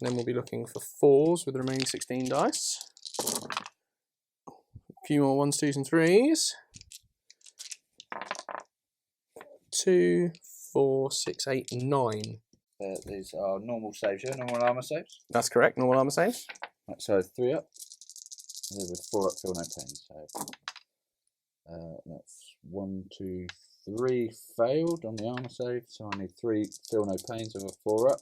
And then we'll be looking for 4s with the remaining 16 dice. A few more 1s, 2s, and 3s. 2, 4, 6, 8, 9. These are normal saves, yeah? Normal armor saves? That's correct, normal armor saves. Right, so 3 up. With 4 up, feel no pain. So that's 1, 2, 3 failed on the armor save. So I need 3 feel no pains of a 4 up.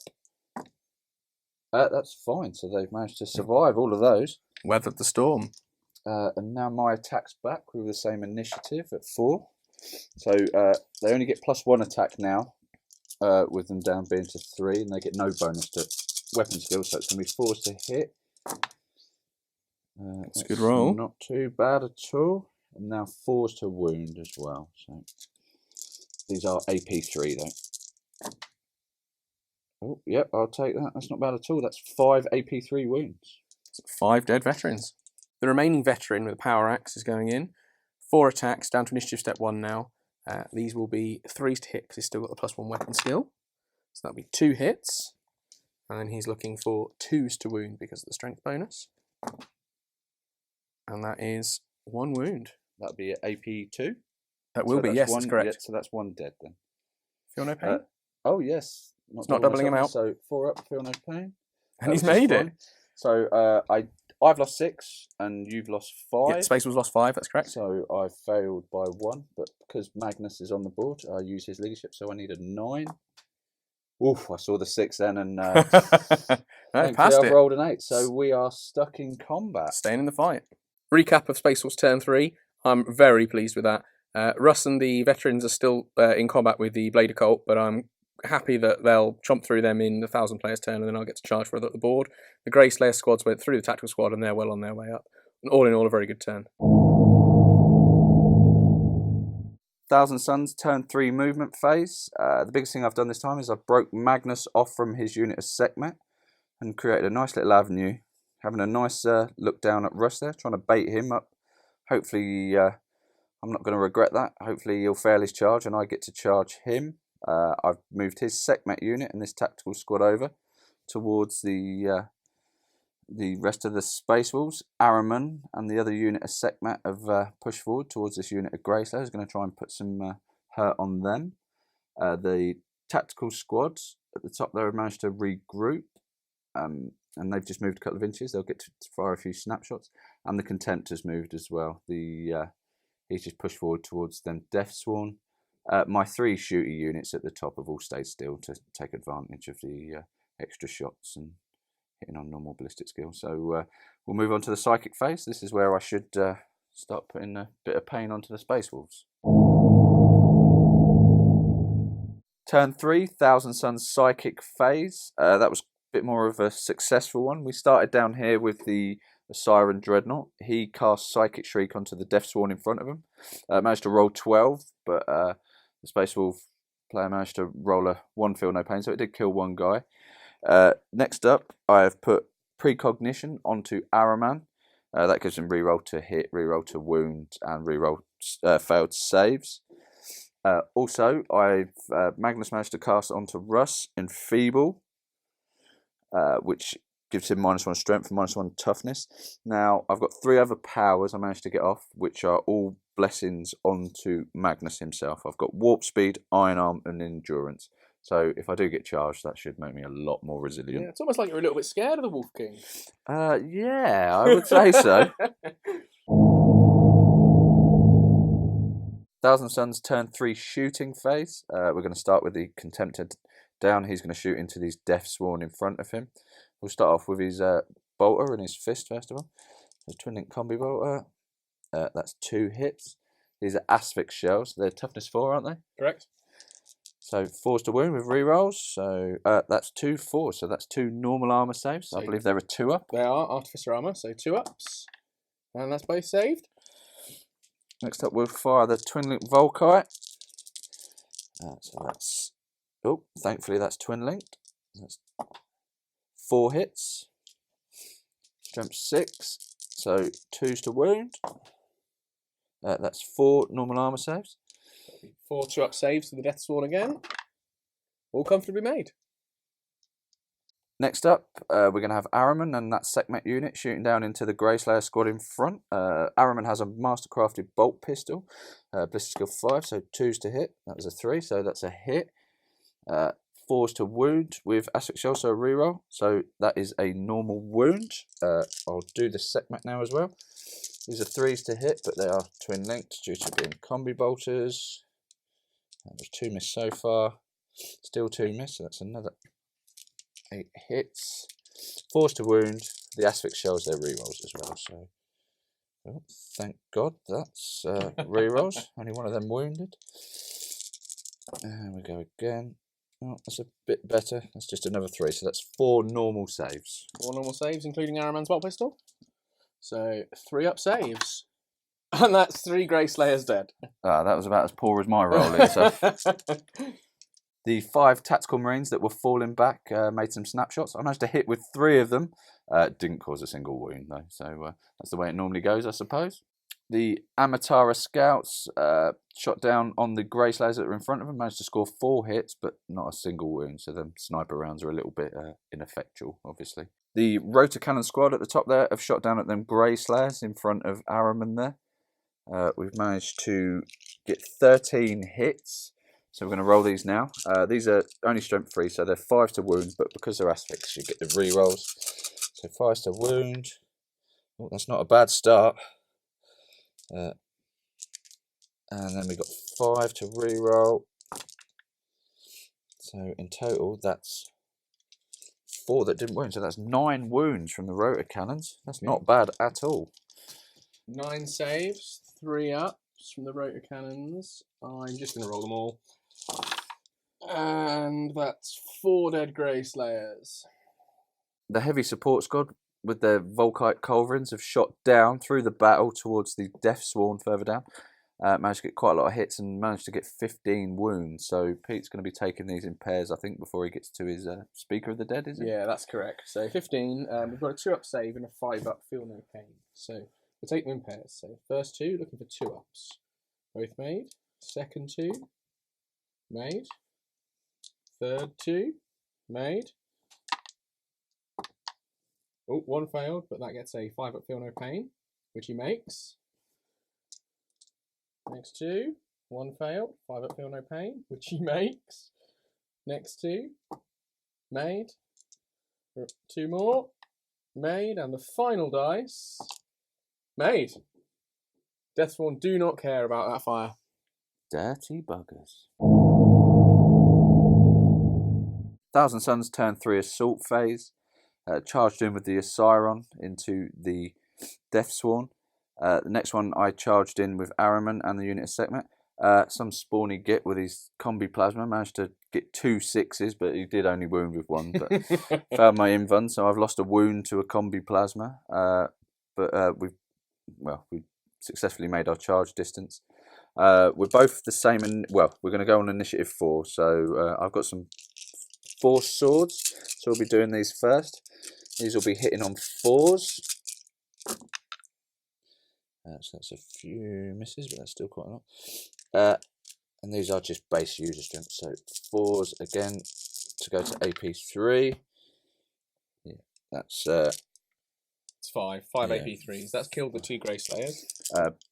That's fine. So they've managed to survive all of those. Weathered the storm. And now my attack's back with the same initiative at 4. So they only get +1 attack now, with them down being to 3, and they get no bonus to weapon skill, so it's going to be 4s to hit. That's a good roll. Not too bad at all. And now 4s to wound as well. So these are AP3 though. Oh, yep, I'll take that. That's not bad at all. That's 5 AP3 wounds. 5 dead veterans. The remaining veteran with a power axe is going in. 4 attacks, down to initiative step 1 now. These will be 3s to hit because he's still got the +1 weapon skill. So that'll be 2 hits. And then he's looking for 2s to wound because of the strength bonus. And that is 1 wound. That'll be AP2? That will be, yes, that's correct. Yeah, so that's 1 dead then. Feel no pain? Oh, yes. It's not doubling him out. So 4 up, feel no pain. And he's made it. So I've lost 6 and you've lost 5. Yeah, Space was lost 5, that's correct. So I failed by 1, but because Magnus is on the board, I use his leadership, so I need a 9. Oof, I saw the 6 then, and I've rolled an 8, so we are stuck in combat. Staying in the fight. Recap of Space Force turn 3. I'm very pleased with that. Russ and the veterans are still in combat with the Blade Occult, but I'm happy that they'll chomp through them in the 1,000 players turn, and then I'll get to charge further up the board. The Grey Slayer squads went through the tactical squad, and they're well on their way up. And all in all, a very good turn. 1,000 Suns turn 3 movement phase. The biggest thing I've done this time is I've broke Magnus off from his unit of Sekhmet and created a nice little avenue, having a nice look down at Russ there, trying to bait him up. Hopefully, I'm not going to regret that. Hopefully he'll fail his charge and I get to charge him. I've moved his Sekhmet unit and this tactical squad over towards the rest of the Space Wolves. Ahriman and the other unit of Sekhmet have pushed forward towards this unit of Grey Slayers. Going to try and put some hurt on them. The tactical squads at the top there have managed to regroup, and they've just moved a couple of inches. They'll get to fire a few snapshots. And the Content has moved as well. He's just pushed forward towards them Deathsworn. My 3 shooter units at the top have all stayed still to take advantage of the extra shots and hitting on normal ballistic skill. So we'll move on to the psychic phase. This is where I should start putting a bit of pain onto the Space Wolves. Turn 3, 1,000 Suns psychic phase. That was a bit more of a successful one. We started down here with the Siren Dreadnought. He cast Psychic Shriek onto the Deathsworn in front of him. Managed to roll 12, but the Space Wolf player managed to roll a 1 feel no pain, so it did kill 1 guy. Next up, I have put Precognition onto Ahriman. That gives him reroll to hit, reroll to wound, and reroll failed saves. Also, I've Magnus managed to cast onto Russ Enfeeble, which gives him -1 strength and -1 toughness. Now, I've got 3 other powers I managed to get off, which are all blessings onto Magnus himself. I've got Warp Speed, Iron Arm, and Endurance. So if I do get charged, that should make me a lot more resilient. Yeah, it's almost like you're a little bit scared of the Wolf King. Yeah, I would say so. Thousand Suns turn 3 shooting phase. We're going to start with the Contempted down. He's going to shoot into these Death Sworn in front of him. We'll start off with his bolter and his fist first of all. The Twin Link Combi bolter. That's 2 hits. These are Asphyx shells. They're toughness 4, aren't they? Correct. So 4s to wound with rerolls. So that's 2 4s. So that's 2 normal armor saves. I believe they're a 2-up. They are Artificer armor, so 2-ups. And that's both saved. Next up, we'll fire the Twin Link Volkite. So that's... Oh, thankfully that's Twin Linked. That's 4 hits. Strength 6. So 2s to wound. That's 4 normal armor saves. 4 2-up saves to the Death Sworn again. All comfortably made. Next up, we're going to have Ahriman and that Sekhmet unit shooting down into the Greyslayer squad in front. Ahriman has a mastercrafted bolt pistol, blister skill 5, so 2s to hit. That was a 3, so that's a hit. 4s to wound with Asphyx Shell, so a reroll. So that is a normal wound. I'll do the Sekhmet now as well. These are 3s to hit, but they are twin linked due to being combi bolters. There's 2 missed so far. Still 2 missed, so that's another 8 hits. 4s to wound. The Asphyx Shells, they're rerolls as well. So, oh, thank God that's rerolls. Only one of them wounded. And we go again. Oh, that's a bit better. That's just another 3. So that's 4 normal saves. 4 normal saves, including Ahriman's bolt pistol. So 3-up saves. And that's 3 Grey Slayers dead. That was about as poor as my rolling. So. The 5 tactical marines that were falling back made some snapshots. I managed to hit with 3 of them. Didn't cause a single wound though, so that's the way it normally goes, I suppose. The Amatara scouts shot down on the Grey Slayers that were in front of them, managed to score 4 hits, but not a single wound. So the sniper rounds are a little bit ineffectual, obviously. The rotor cannon squad at the top there have shot down at them Grey Slayers in front of Ahriman there. We've managed to get 13 hits. So we're going to roll these now. These are only strength 3, so they're 5s to wound, but because they're Asphyx, you get the rerolls. So 5s to wound. Oh, that's not a bad start. And then we got 5 to reroll. So in total, that's 4 that didn't wound. So that's 9 wounds from the rotor cannons. That's not bad at all. 9 saves, 3 ups from the rotor cannons. I'm just going to roll them all. And that's 4 dead Grey Slayers. The heavy support squad with their Volkite culverins have shot down through the battle towards the Death Sworn further down. Managed to get quite a lot of hits and managed to get 15 wounds. So Pete's going to be taking these in pairs, I think, before he gets to his Speaker of the Dead, is it? Yeah, that's correct. So 15. We've got a 2-up save and a 5-up Feel No Pain. So we'll take them in pairs. So first 2, looking for 2-ups. Both made. Second 2, made. Third 2, made. Oh, 1 failed, but that gets a 5-up Feel No Pain, which he makes. Next 2, 1 failed, 5-up Feel No Pain, which he makes. Next 2, made. 2 more, made, and the final dice, made. Deathspawn do not care about that fire. Dirty buggers. Thousand Suns turn 3 assault phase. Charged in with the Scion into the Death Sworn. The next one I charged in with Ahriman and the unit of Sekhmet. Some spawny git with his combi plasma managed to get 2 6s, but he did only wound with 1. But failed my invuln, so I've lost a wound to a combi plasma. But we successfully made our charge distance. We're both the same, we're going to go on initiative 4. So I've got some Force swords, so we'll be doing these first. These will be hitting on 4s. So that's a few misses, but that's still quite a lot. And these are just base user strength. So 4s again to go to AP 3. Yeah, that's it's 5 AP 3s. That's killed the 2 Grey Slayers.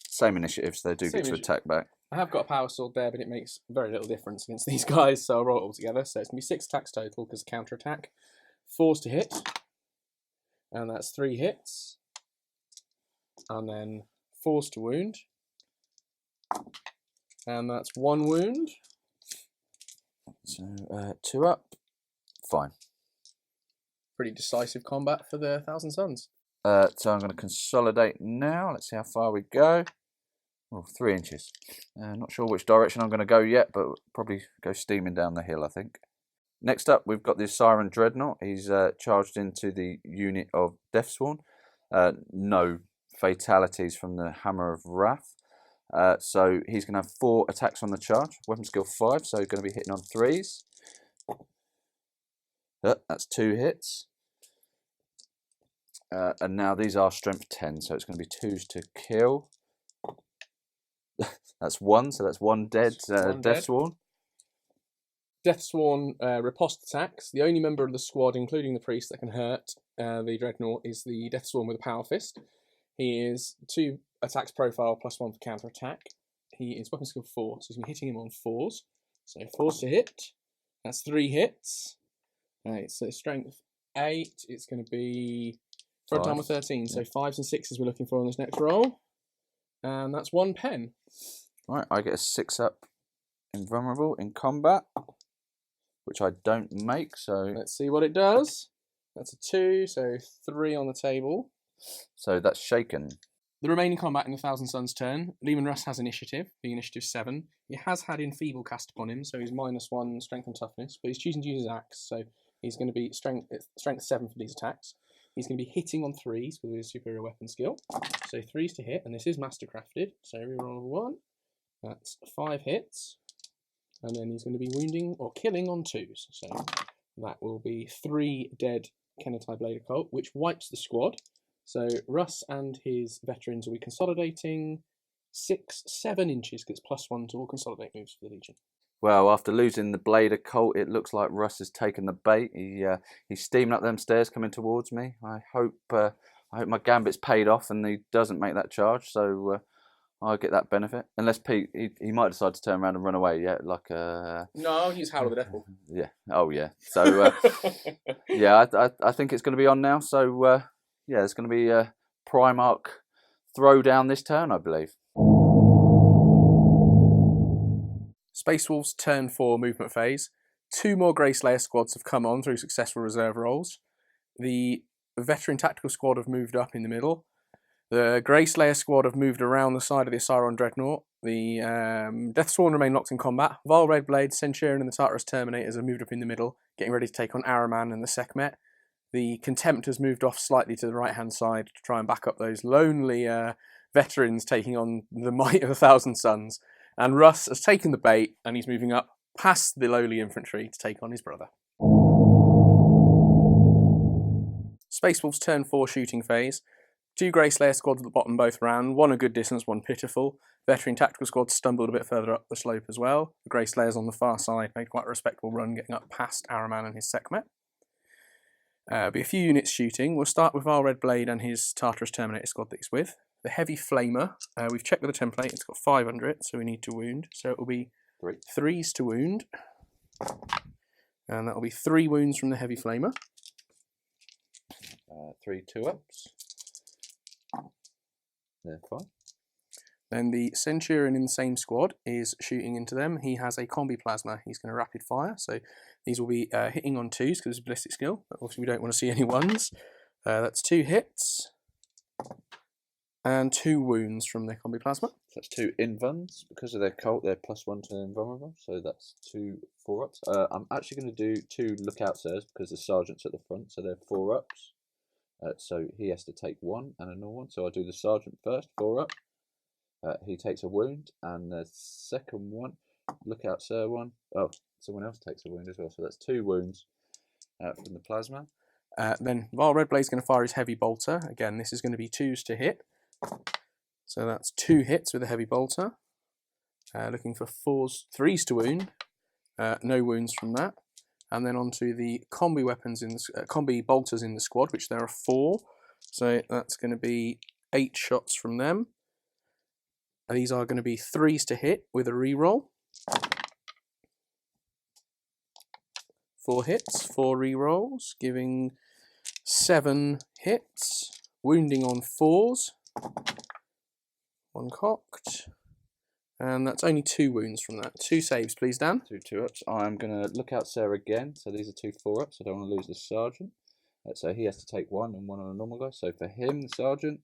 Same initiatives. They do get to attack back. I have got a power sword there, but it makes very little difference against these guys, so I'll roll it all together. So it's going to be 6 attacks total because counter attack. 4's to hit, and that's 3 hits. And then 4's to wound, and that's 1 wound. So 2 up, fine. Pretty decisive combat for the Thousand Suns. So I'm going to consolidate now. Let's see how far we go. Oh, 3 inches. Not sure which direction I'm going to go yet, but probably go steaming down the hill, I think. Next up, we've got the Siren Dreadnought. He's charged into the unit of Deathsworn. No fatalities from the Hammer of Wrath. So he's going to have 4 attacks on the charge. Weapon skill 5, so he's going to be hitting on 3s. That's 2 hits. And now these are strength 10, so it's going to be 2s to kill. That's 1, so that's 1 dead Deathsworn. Deathsworn riposte attacks. The only member of the squad, including the priest, that can hurt the Dreadnought is the Deathsworn with a Power Fist. He is 2 attacks profile plus 1 for counter attack. He is weapon skill 4, so he's going to be hitting him on 4s. So 4's to hit. That's 3 hits. Right, so strength 8. It's going to be for a time of 13. So 5s and 6s we're looking for on this next roll. And that's 1 pen. Right, I get a 6 up invulnerable in combat, which I don't make, so let's see what it does. That's a 2, so 3 on the table. So that's shaken. The remaining combat in the Thousand Suns turn. Lehman Russ has initiative, being initiative 7. He has had Enfeeble cast upon him, so he's -1 strength and toughness, but he's choosing to use his axe, so he's going to be strength 7 for these attacks. He's going to be hitting on 3s with his superior weapon skill. So 3's to hit, and this is mastercrafted, so reroll of 1. That's 5 hits. And then he's going to be wounding or killing on 2s. So that will be 3 dead Kennetai Blade Occult, which wipes the squad. So Russ and his veterans will be consolidating 6-7 inches, because it's +1 to all consolidate moves for the Legion. Well, after losing the Blade Occult, it looks like Russ has taken the bait. He's steaming up them stairs coming towards me. I hope my gambit's paid off and he doesn't make that charge, so I'll get that benefit. Unless Pete, he might decide to turn around and run away, yeah, like No, he's Howl of the Devil. Yeah, oh yeah. So, yeah, I think it's going to be on now, so yeah, there's going to be a Primarch throwdown this turn, I believe. Space Wolves turn 4 movement phase. 2 more Grey Slayer squads have come on through successful reserve rolls. The Veteran Tactical squad have moved up in the middle. The Grey Slayer squad have moved around the side of the Siren Dreadnought. The Deathsworn remain locked in combat. Val Redblade, Centurion and the Tartarus Terminators have moved up in the middle, getting ready to take on Araman and the Sekhmet. The Contempt has moved off slightly to the right-hand side to try and back up those lonely veterans taking on the might of 1,000 suns. And Russ has taken the bait, and he's moving up past the lowly infantry to take on his brother. Space Wolves turn 4 shooting phase. 2 Grey Slayer squads at the bottom both ran, 1 a good distance, 1 pitiful. Veteran Tactical squad stumbled a bit further up the slope as well. The Grey Slayers on the far side made quite a respectable run, getting up past Araman and his Sekhmet. Be a few units shooting. We'll start with our Red Blade and his Tartarus Terminator squad that he's with. The Heavy Flamer, we've checked with the template, it's got 5 under it, so we need to wound. So it will be 3s to wound. And that will be 3 wounds from the Heavy Flamer. 3 2-ups. They're fine. Then the Centurion in the same squad is shooting into them. He has a combi plasma. He's going to rapid fire. So these will be hitting on 2s because it's a ballistic skill. But obviously we don't want to see any 1s. That's 2 hits. And 2 wounds from the combi plasma. So that's 2 invuns. Because of their cult, they're +1 to the invulnerable. So that's 2 4-ups. I'm actually going to do 2 lookout sirs because the sergeant's at the front. So they're 4-ups. So he has to take 1 and a normal one. So I'll do the sergeant first, 4-up. He takes a wound. And the second one, lookout sir one. Oh, someone else takes a wound as well. So that's 2 wounds from the plasma. Then Val Redblade's going to fire his Heavy Bolter. Again, this is going to be 2s to hit. So that's 2 hits with a Heavy Bolter. Looking for 3s to wound. No wounds from that. And then onto the combi weapons in the combi bolters in the squad, which there are 4. So that's going to be 8 shots from them. And these are going to be 3s to hit with a reroll. 4 hits, 4 rerolls, giving 7 hits. Wounding on 4s. 1 cocked. And that's only 2 wounds from that. 2 saves, please, Dan. 2 2-ups. I'm going to look out Sarah again. So these are 2 4-ups. I don't want to lose the sergeant. So he has to take 1 and 1 on a normal guy. So for him, the sergeant,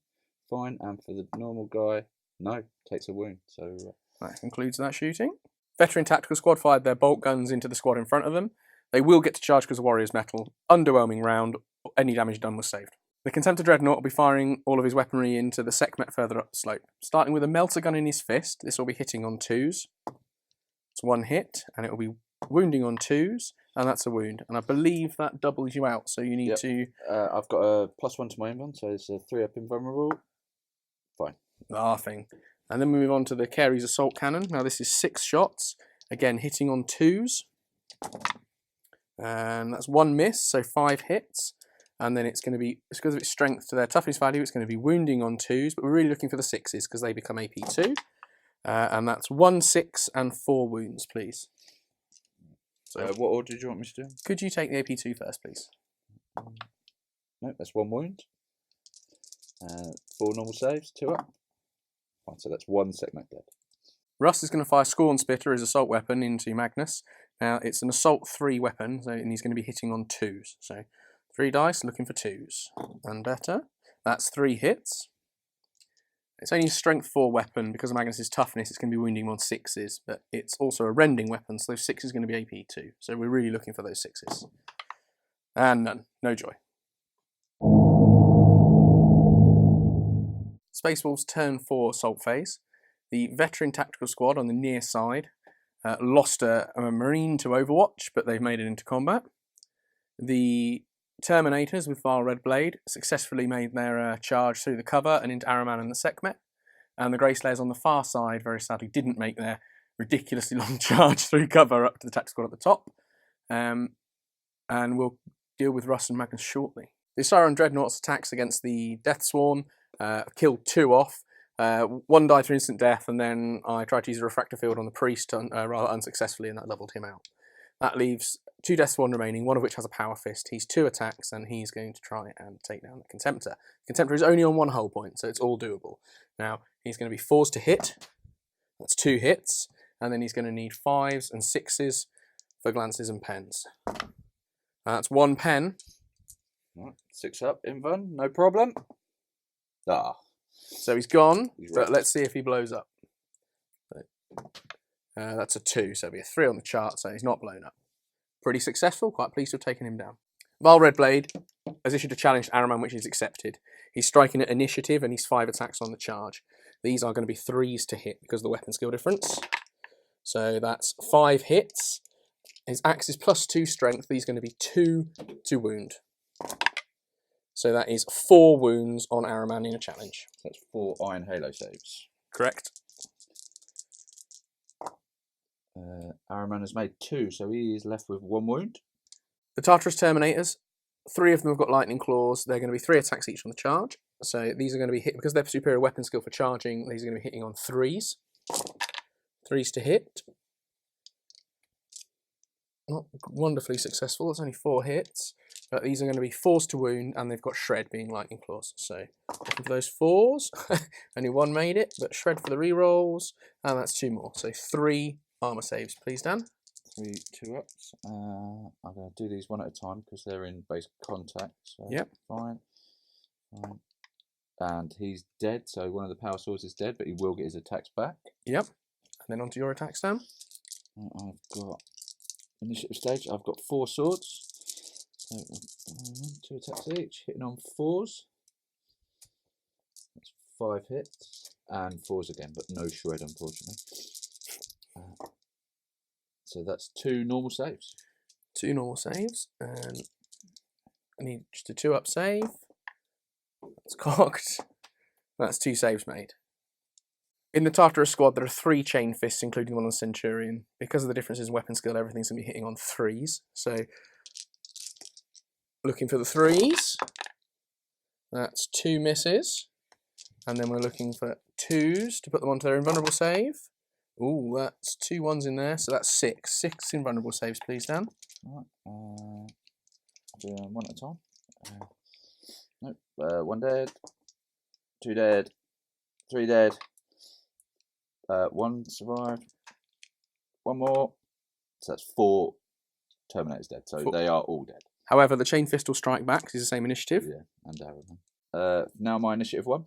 fine. And for the normal guy, no, takes a wound. So that concludes that shooting. Veteran Tactical Squad fired their bolt guns into the squad in front of them. They will get to charge because of Warrior's Metal. Underwhelming round. Any damage done was saved. The Contemptor Dreadnought will be firing all of his weaponry into the Sekhmet further up the slope. Starting with a melter gun in his fist, this will be hitting on 2s. It's 1 hit, and it will be wounding on 2s, and that's a wound. And I believe that doubles you out, so you need to... I've got a +1 to my invuln, so it's a 3-up invulnerable. Fine. Laughing. And then we move on to the Carey's Assault Cannon. Now this is 6 shots, again hitting on 2s. And that's 1 miss, so 5 hits. And then it's going to be, because of its strength to their toughness value, it's going to be wounding on 2s, but we're really looking for the 6s because they become AP2. And that's 1 6 and 4 wounds, please. So what order do you want me to do? Could you take the AP2 first, please? No, that's 1 wound. 4 normal saves, 2 up. Fine, so that's 1 Sekhmet dead. Russ is going to fire Scorn Spitter, his assault weapon, into Magnus. Now it's an assault 3 weapon, and he's going to be hitting on 2s. So 3 dice, looking for 2s. And better. That's 3 hits. It's only a strength 4 weapon. Because of Magnus's toughness, it's going to be wounding on 6s. But it's also a rending weapon, so those 6s are going to be AP2. So we're really looking for those 6s. And none. No joy. Space Wolves turn 4 assault phase. The Veteran Tactical Squad on the near side lost a Marine to Overwatch, but they've made it into combat. The Terminators with Vile Red Blade successfully made their charge through the cover and into Araman and the Sekhmet. And the Grey Slayers on the far side, very sadly, didn't make their ridiculously long charge through cover up to the Tactical Squad at the top. And we'll deal with Russ and Magnus shortly. The Scion Dreadnought's attacks against the Deathsworn killed 2 off. 1 died through instant death, and then I tried to use a Refractor Field on the Priest rather unsuccessfully, and that leveled him out. That leaves 2 Deathsworn remaining, one of which has a Power Fist. He's 2 attacks, and he's going to try and take down the Contemptor. Contemptor is only on 1 hull point, so it's all doable. Now, he's going to be 4s to hit. That's 2 hits. And then he's going to need 5s and 6s for glances and pens. That's 1 pen. Right, 6 up, invuln, no problem. So he's gone, but let's see if he blows up. That's a 2, so it'll be a 3 on the chart, so he's not blown up. Pretty successful, quite pleased to have taken him down. Vile Red Blade has issued a challenge to Araman, which is accepted. He's striking at initiative, and he's 5 attacks on the charge. These are going to be 3s to hit because of the weapon skill difference. So that's 5 hits. His axe is +2 strength, but he's going to be 2 to wound. So that is 4 wounds on Araman in a challenge. That's 4 Iron Halo saves. Correct. Araman has made 2, so he is left with 1 wound. The Tartarus Terminators, 3 of them have got Lightning Claws. They're going to be 3 attacks each on the charge. So these are going to be hit, because they're superior weapon skill for charging, these are going to be hitting on 3s. 3s to hit. Not wonderfully successful, it's only 4 hits. But these are going to be 4s to wound, and they've got Shred being Lightning Claws. So looking for those 4s. Only 1 made it, but Shred for the rerolls. And that's 2 more. So 3 armor saves, please, Dan. 3 2-ups. I'm going to do these one at a time because they're in base contact. So yep. Fine. And he's dead, so one of the power swords is dead, but he will get his attacks back. Yep. And then onto your attacks, Dan. I've got initiative stage. I've got 4 swords. So 2 attacks each, hitting on 4s. That's 5 hits and 4s again, but no shred, unfortunately. So that's 2 normal saves. 2 normal saves, and I need just a 2-up save. That's cocked. That's 2 saves made. In the Tartarus squad, there are 3 chain fists, including one on the Centurion. Because of the differences in weapon skill, everything's going to be hitting on 3s. So, looking for the 3s. That's 2 misses. And then we're looking for 2s to put them onto their invulnerable save. Ooh, that's 2 1s in there, so that's 6. 6 invulnerable saves, please, Dan. Right, do them one at a time. Nope. 1 dead, 2 dead, 3 dead, 1 survived, 1 more. So that's 4 Terminators dead. So 4. They are all dead. However, the Chain Fist will strike back because it's the same initiative. Yeah, and now my initiative 1.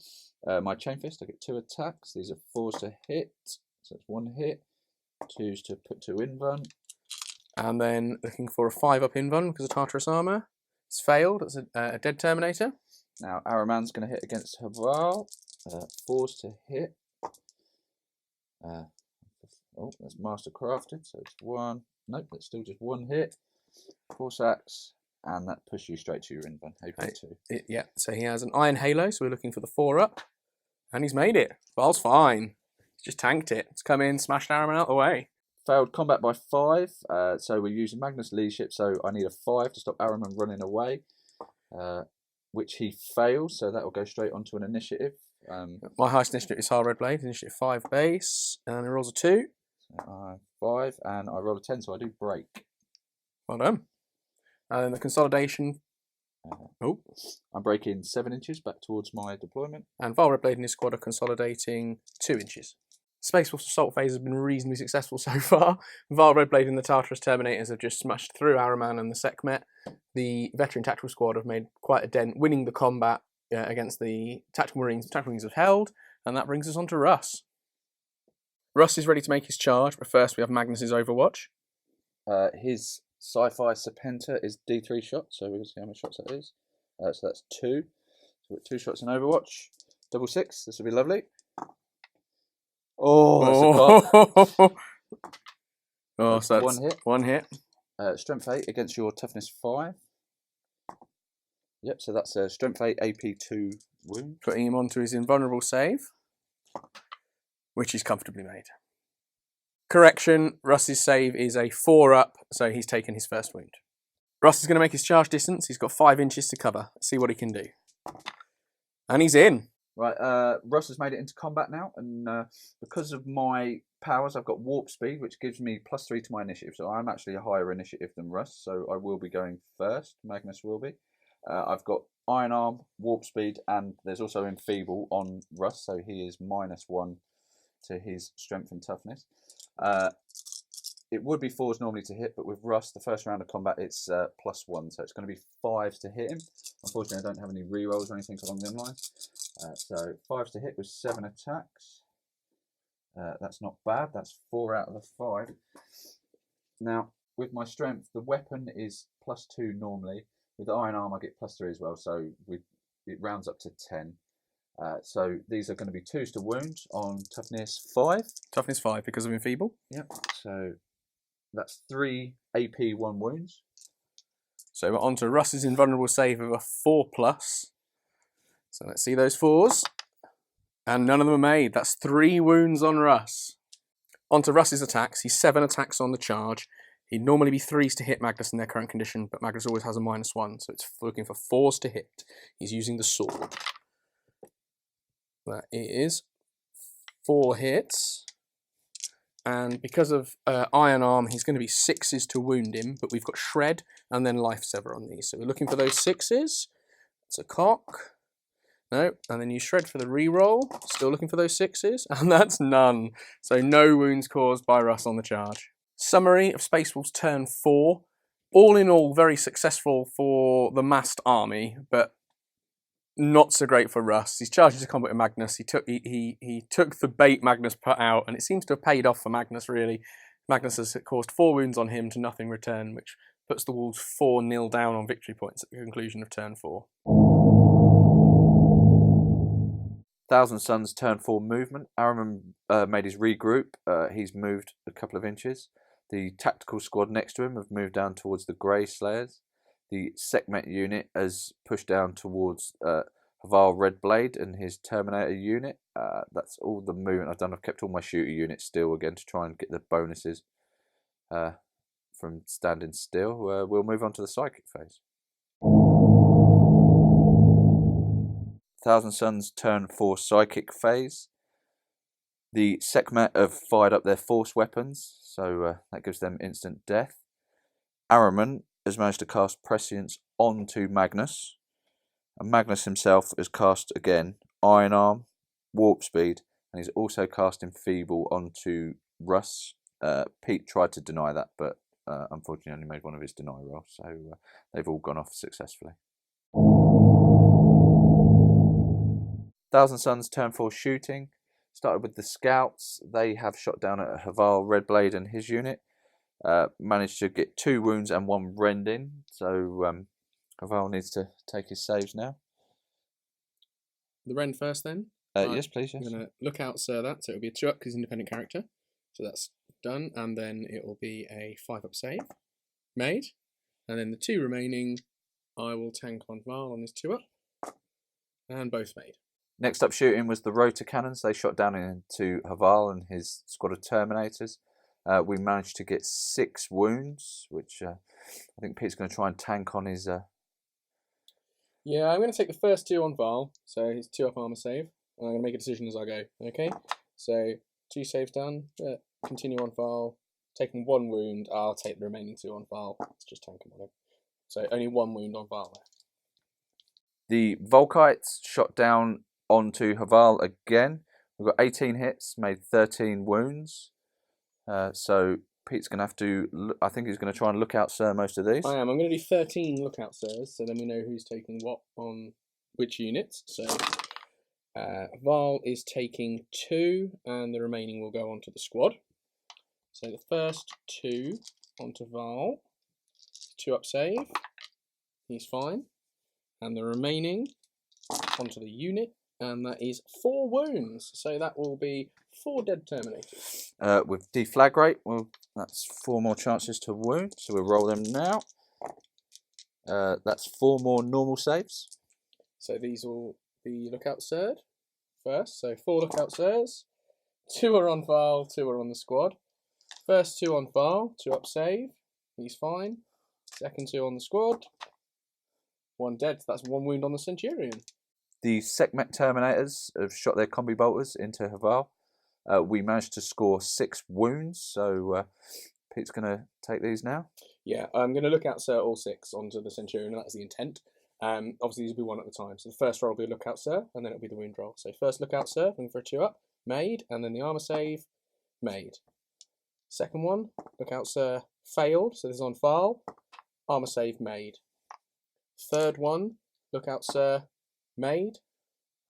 My Chain Fist, I get 2 attacks. These are 4s to hit. So that's 1 hit. 2s to put 2 invuln. And then looking for a 5-up invuln because of Tartarus armor. It's failed. It's a dead Terminator. Now Araman's going to hit against Haval. 4s to hit. Oh, that's Master Crafted. So it's 1. Nope, that's still just 1 hit. 4 sacks. And that pushes you straight to your invuln. AP2. Yeah, so he has an Iron Halo, so we're looking for the 4-up. And he's made it. Val's fine. He's just tanked it. It's come in, smashed Araman out the way. Failed combat by 5. So we're using Magnus leadership, so I need a 5 to stop Araman running away. Which he fails, so that will go straight onto an initiative. My highest initiative is Hard Red Blade, initiative 5 base, and it rolls a 2. 5, and I roll a 10, so I do break. Well done. And then the consolidation. I'm breaking 7 inches back towards my deployment. And Val Red Blade and his squad are consolidating 2 inches. Space Force Assault phase has been reasonably successful so far. Val Red Blade and the Tartarus Terminators have just smashed through Araman and the Sekhmet. The Veteran Tactical Squad have made quite a dent, winning the combat against the Tactical Marines. The Tactical Marines have held, and that brings us on to Russ. Russ is ready to make his charge, but first we have Magnus's Overwatch. His Sci-Fi Serpenta is D3 shots, so we're going to see how many shots that is. So that's 2. So we've got 2 shots in Overwatch. Double 6, this will be lovely. Oh, that's a cop. Oh, so that's 1 hit. 1 hit. Strength 8 against your Toughness 5. Yep, so that's a Strength 8 AP2 wound. Putting him onto his invulnerable save, which is comfortably made. Correction, Russ's save is a 4-up, so he's taken his first wound. Russ is going to make his charge distance. He's got 5 inches to cover. Let's see what he can do. And he's in. Right, Russ has made it into combat now, and because of my powers, I've got warp speed, which gives me +3 to my initiative. So I'm actually a higher initiative than Russ, so I will be going first. Magnus will be. I've got Iron Arm, warp speed, and there's also Enfeeble on Russ, so he is -1 to his strength and toughness. It would be 4s normally to hit, but with Russ, the first round of combat, it's +1, so it's going to be 5s to hit him. Unfortunately, I don't have any rerolls or anything along them lines. So 5s to hit with 7 attacks. That's not bad. That's 4 out of the 5. Now, with my strength, the weapon is +2 normally. With the Iron Arm, I get +3 as well, so it rounds up to 10. So these are going to be 2s to wound on toughness 5. Toughness 5 because of Enfeeble. Yep. So that's 3 AP 1 wounds. So we're on to Russ's invulnerable save of a 4+. So let's see those 4s. And none of them are made. That's 3 wounds on Russ. On to Russ's attacks. He's 7 attacks on the charge. He'd normally be 3s to hit Magnus in their current condition, but Magnus always has a -1, so it's looking for 4s to hit. He's using the sword. That is 4 hits. And because of Iron Arm, he's going to be 6s to wound him, but we've got Shred and then Life Sever on these. So we're looking for those 6s. That's a cock. No, and then you Shred for the reroll. Still looking for those 6s, and that's none. So no wounds caused by Russ on the charge. Summary of Space Wolf's turn 4. All in all, very successful for the massed army, but not so great for Russ. He's charged into combat with Magnus. He took the bait Magnus put out, and it seems to have paid off for Magnus, really. Magnus has caused 4 wounds on him to nothing return, which puts the Wolves 4-0 down on victory points at the conclusion of turn 4. Thousand Suns turn 4 movement. Araman made his regroup. He's moved a couple of inches. The tactical squad next to him have moved down towards the Grey Slayers. The Sekhmet unit has pushed down towards Haval Red Blade and his Terminator unit. That's all the movement I've done. I've kept all my shooter units still again to try and get the bonuses from standing still. We'll move on to the psychic phase. Thousand Suns turn 4 psychic phase. The Sekhmet have fired up their force weapons, so that gives them instant death. Ahriman has managed to cast Prescience onto Magnus. And Magnus himself has cast, again, Iron Arm, Warp Speed, and he's also cast Enfeeble onto Russ. Pete tried to deny that, but unfortunately only made one of his deny rolls, so they've all gone off successfully. Thousand Suns turn 4 shooting. Started with the scouts. They have shot down at Haval Redblade and his unit. Managed to get 2 wounds and 1 rending, so Haval needs to take his saves now. The rend first then? Yes, please. Yes. I'm going to look out, sir, that. So it'll be a 2-up because he's an independent character. So that's done. And then it will be a 5-up save. Made. And then the 2 remaining, I will tank on Val on his 2-up. And both made. Next up shooting was the rotor cannons. They shot down into Haval and his squad of Terminators. We managed to get 6 wounds, which I think Pete's going to try and tank on his... Yeah, I'm going to take the first 2 on Val, so his 2-up armor save. And I'm going to make a decision as I go, okay? So, 2 saves done, continue on Val, taking 1 wound, I'll take the remaining 2 on Val. Let's just tank him on him. So, only 1 wound on Val left. The Volkites shot down onto Haval again. We've got 18 hits, made 13 wounds. So Pete's going to have to, I think he's going to try and look out sir most of these. I am. I'm going to do 13 lookout sirs, so then we know who's taking what on which units. So Val is taking 2, and the remaining will go onto the squad. So the first 2 onto Val, 2-up save, he's fine. And the remaining onto the unit, and that is 4 wounds. So that will be 4 dead Terminators. With deflagrate, well, that's 4 more chances to wound, so we'll roll them now. That's 4 more normal saves. So these will be lookout sirred first. So 4 lookout sirs. 2 are on Val, 2 are on the squad. First 2 on Val, 2-up save. He's fine. Second 2 on the squad. 1 dead, so that's 1 wound on the Centurion. The Sekhmet Terminators have shot their combi bolters into Haval. We managed to score 6 wounds, so Pete's going to take these now. Yeah, I'm going to look out sir all 6 onto the Centurion, and that's the intent. Obviously, these will be 1 at a time. So the first roll will be a lookout sir, and then it'll be the wound roll. So first lookout sir, looking for a 2-up, made, and then the armor save, made. Second one, lookout sir, failed, so this is on Val, armor save, made. Third one, lookout sir, made,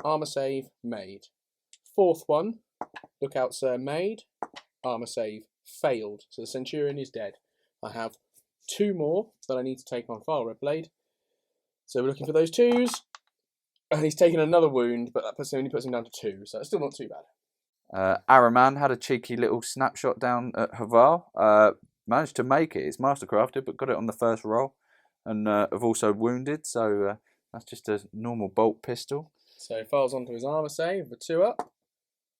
armor save, made. Fourth one, lookout sir, made, armor save, failed. So the Centurion is dead. I have 2 more that I need to take on Val Redblade. So we're looking for those 2s. And he's taken another wound, but that only puts him down to 2, so it's still not too bad. Ahriman had a cheeky little snapshot down at Haval. Managed to make it. It's mastercrafted, but got it on the first roll. And have also wounded, so that's just a normal bolt pistol. So he falls onto his armor save for 2-up,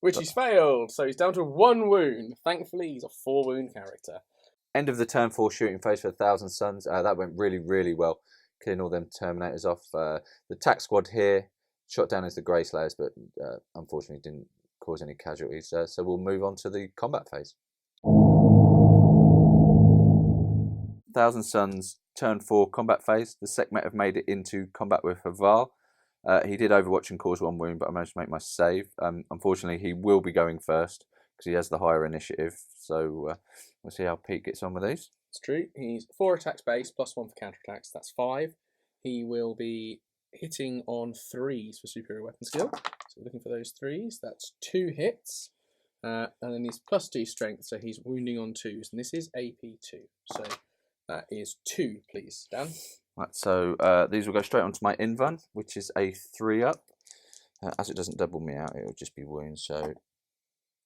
which he's failed. So he's down to 1 wound. Thankfully, he's a 4 wound character. End of the turn 4 shooting phase for 1,000 Suns. That went really, really well, killing all them Terminators off. The tack squad here shot down as the Grey Slayers, but unfortunately didn't cause any casualties. So we'll move on to the combat phase. 1,000 Suns, turn 4 combat phase. The Sekhmet have made it into combat with Haval. He did Overwatch and cause 1 wound, but I managed to make my save. Unfortunately, he will be going first because he has the higher initiative. So we'll see how Pete gets on with these. It's true. He's 4 attacks base, plus 1 for counterattacks. That's 5. He will be hitting on 3s for superior weapon skill. So we're looking for those 3s. That's 2 hits. And then he's plus 2 strength, so he's wounding on 2s. And this is AP2. So that is 2, please, Dan. Right, so these will go straight onto my invuln, which is a 3-up. As it doesn't double me out, it will just be wounds. So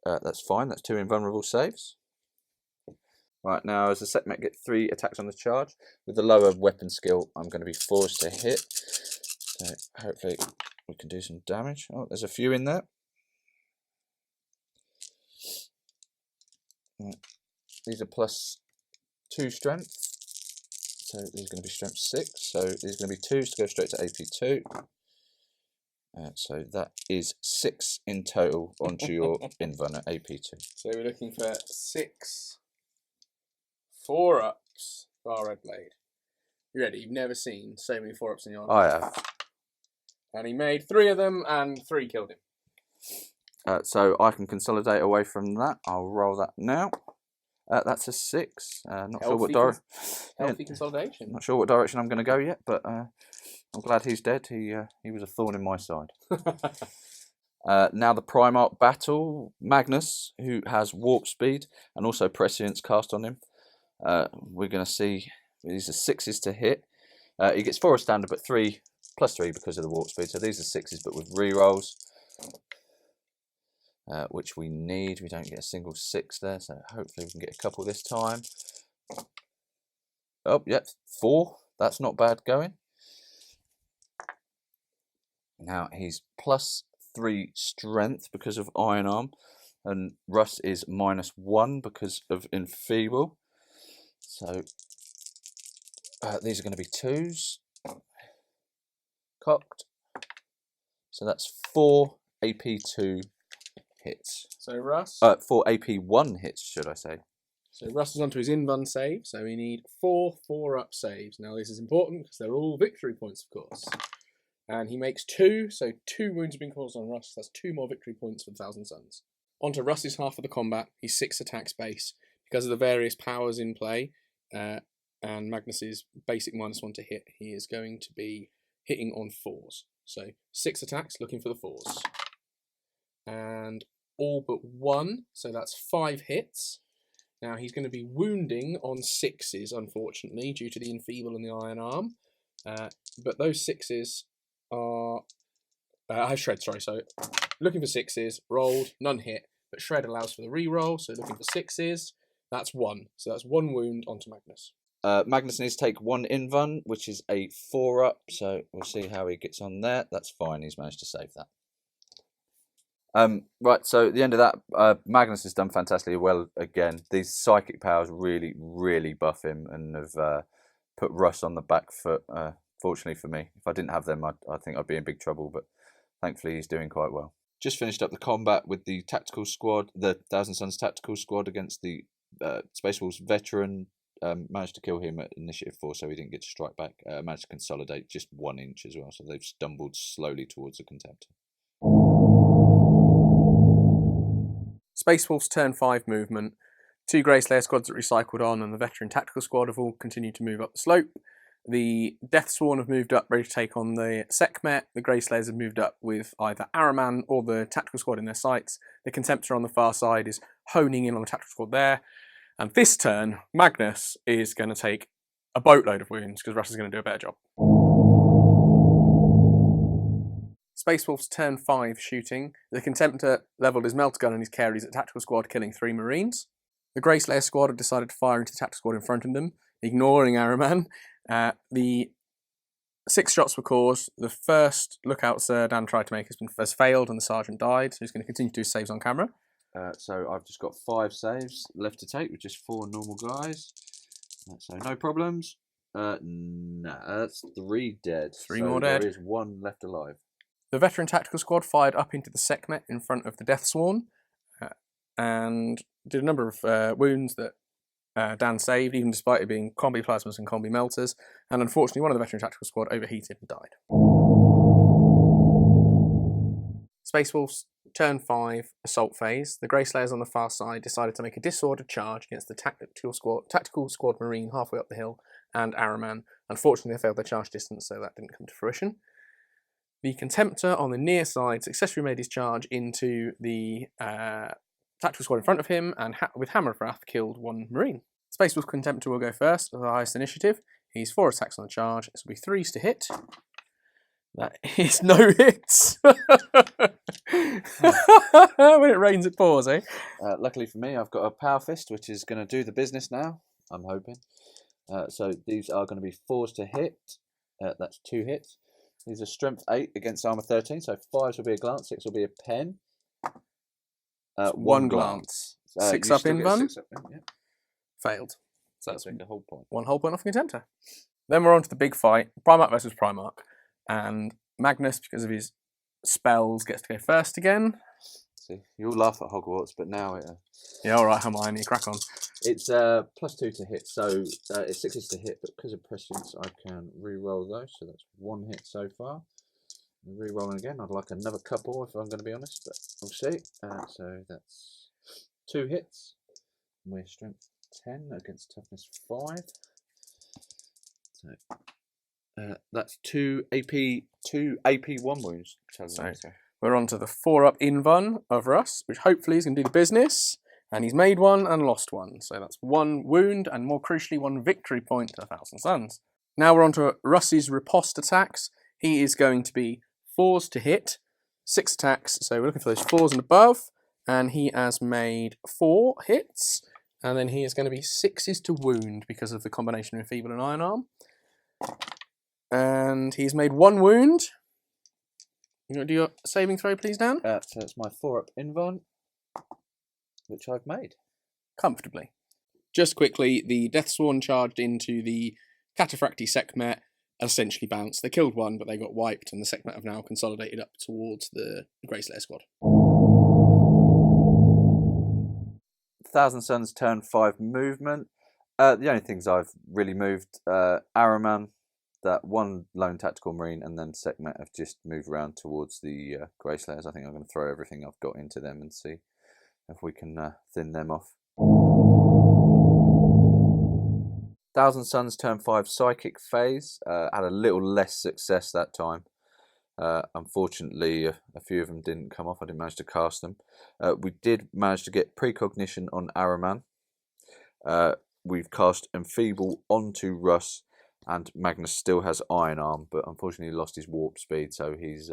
that's fine. That's 2 invulnerable saves. Right, now as the Sekhmet get 3 attacks on the charge, with the lower weapon skill, I'm going to be forced to hit. So hopefully we can do some damage. Oh, there's a few in there. Right. These are plus 2 strength. So these are going to be strength 6. So these are going to be 2s to go straight to AP2. So that is 6 in total onto your invuln at AP2. So we're looking for 6 4-ups for our Red Blade. You ready? You've never seen so many 4-ups in your life. I have. And he made 3 of them, and 3 killed him. So I can consolidate away from that. I'll roll that now. That's a 6. Not sure what direction. Healthy consolidation. Not sure what direction I'm going to go yet, but I'm glad he's dead. He was a thorn in my side. Now the Primarch battle. Magnus, who has warp speed and also prescience cast on him. We're going to see these are 6s to hit. He gets 4 as standard, but 3 plus 3 because of the warp speed. So these are 6s, but with rerolls, which we need. We don't get a single 6 there, so hopefully we can get a couple this time. Oh, yep, 4. That's not bad going. Now he's plus 3 strength because of Iron Arm, and Russ is -1 because of Enfeeble. So these are going to be 2s. Cocked. So that's 4 AP2 hits. So Russ? 4 AP1 hits, should I say. So Russ is onto his invuln save, so we need 4 4-up saves. Now this is important because they're all victory points, of course. And he makes 2, so 2 wounds have been caused on Russ. That's 2 more victory points for the Thousand Suns. Onto Russ's half of the combat. He's 6 attack space. Because of the various powers in play, and Magnus's basic -1 to hit, he is going to be hitting on 4s. So 6 attacks, looking for the 4s. And all but 1, so that's 5 hits. Now he's going to be wounding on 6s, unfortunately, due to the Enfeeble and the Iron Arm. But those 6s are... I have Shred, sorry, so looking for 6s, rolled, none hit, but Shred allows for the reroll, so looking for 6s, that's 1. So that's 1 wound onto Magnus. Magnus needs to take 1 invuln, which is a 4-up, so we'll see how he gets on there. That's fine, he's managed to save that. Right, so at the end of that, Magnus has done fantastically well again. These psychic powers really, really buff him and have put Russ on the back foot, fortunately for me. If I didn't have them, I think I'd be in big trouble, but thankfully he's doing quite well. Just finished up the combat with the tactical squad, the Thousand Suns tactical squad against the Space Wolves veteran. Managed to kill him at initiative 4, so he didn't get to strike back. Managed to consolidate just 1 inch as well, so they've stumbled slowly towards the Contemptor. Space Wolf's turn 5 movement. 2 Grey Slayer squads that recycled on, and the veteran tactical squad have all continued to move up the slope. The Death Sworn have moved up, ready to take on the Sekhmet. The Grey Slayers have moved up with either Araman or the tactical squad in their sights. The Contemptor on the far side is honing in on the tactical squad there. And this turn, Magnus is going to take a boatload of wounds because Russ is going to do a better job. Space Wolf's turn 5 shooting. The Contemptor levelled his melt gun and his carries at tactical squad, killing 3 Marines. The Grey Slayer squad have decided to fire into the tactical squad in front of them, ignoring Araman. The 6 shots were caused. The first lookout Sir Dan tried to make has failed, and the sergeant died, so he's going to continue to do saves on camera. So I've just got 5 saves left to take with just 4 normal guys. So no problems. No, that's 3 dead. 3 more dead. There is 1 left alive. The veteran tactical squad fired up into the Sekhmet in front of the Death Sworn and did a number of wounds that Dan saved, even despite it being combi plasmas and combi melters. And unfortunately, one of the veteran tactical squad overheated and died. Space Wolf's turn 5 assault phase. The Grey Slayers on the far side decided to make a disordered charge against the tactical squad Marine halfway up the hill and Araman. Unfortunately, they failed their charge distance, so that didn't come to fruition. The Contemptor on the near side successfully made his charge into the tactical squad in front of him, and with Hammer of Wrath killed 1 Marine. Space Wolf Contemptor will go first with the highest initiative. He's 4 attacks on the charge. This will be 3s to hit. That is no hits. When it rains, it pours, eh? Luckily for me, I've got a Power Fist, which is going to do the business now, I'm hoping. So these are going to be 4s to hit. That's 2 hits. These are Strength 8 against Armour 13, so 5s will be a glance, 6 will be a pen. 1 glance. 6 up in Van. Yeah. Failed. So that's the whole point. 1 whole point off the Contemptor. Then we're on to the big fight, Primarch versus Primarch. And Magnus, because of his spells gets to go first again. See, you all laugh at Hogwarts, but now it... Yeah, all right, Hermione, crack on. It's +2 to hit, so it's 6 to hit, but because of prescience, I can re-roll those, so that's 1 hit so far. Re-rolling again, I'd like another couple if I'm going to be honest, but we'll see. So that's 2 hits. We're strength 10 against toughness 5. So that's 2 AP 1 wounds. So we're on to the 4-up Invun of Russ, which hopefully is going to do the business. And he's made 1 and lost 1. So that's 1 wound and, more crucially, 1 victory point to 1,000 Suns. Now we're on to Russ's riposte attacks. He is going to be 4s to hit, 6 attacks. So we're looking for those 4s and above. And he has made 4 hits. And then he is going to be 6s to wound because of the combination of Feeble and Iron Arm. And he's made 1 wound. You want to do your saving throw, please, Dan? So that's my 4-up Invuln, which I've made. Comfortably. Just quickly, the Deathsworn charged into the Cataphracti Sekhmet and essentially bounced. They killed 1, but they got wiped, and the Sekhmet have now consolidated up towards the Greyslayer squad. 1,000 Suns turn 5 movement. The only things I've really moved, Araman, that 1 lone tactical marine, and then Sekhmet have just moved around towards the Greyslayers. I think I'm going to throw everything I've got into them and see if we can thin them off. 1,000 Suns turn 5 psychic phase. Had a little less success that time. Unfortunately, a few of them didn't come off. I didn't manage to cast them. We did manage to get precognition on Araman. We've cast Enfeeble onto Russ, and Magnus still has Iron Arm, but unfortunately lost his warp speed, so he's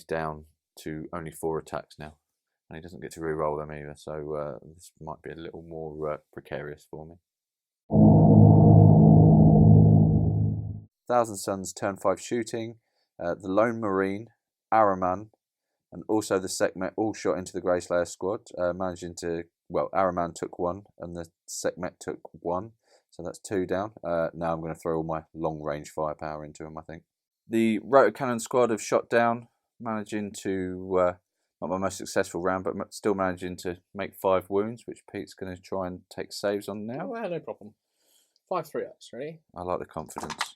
down to only 4 attacks now, and he doesn't get to re-roll them either. So this might be a little more precarious for me. 1,000 Suns turn 5 shooting. The Lone Marine, Araman, and also the Sekhmet all shot into the Greyslayer squad, managing to... Well, Araman took 1, and the Sekhmet took 1, so that's 2 down. Now I'm going to throw all my long-range firepower into him, I think. The Rotor Cannon squad have shot down, managing to... not my most successful round, but still managing to make 5 wounds, which Pete's going to try and take saves on now. Oh, no problem. 5 3-ups, ready? I like the confidence.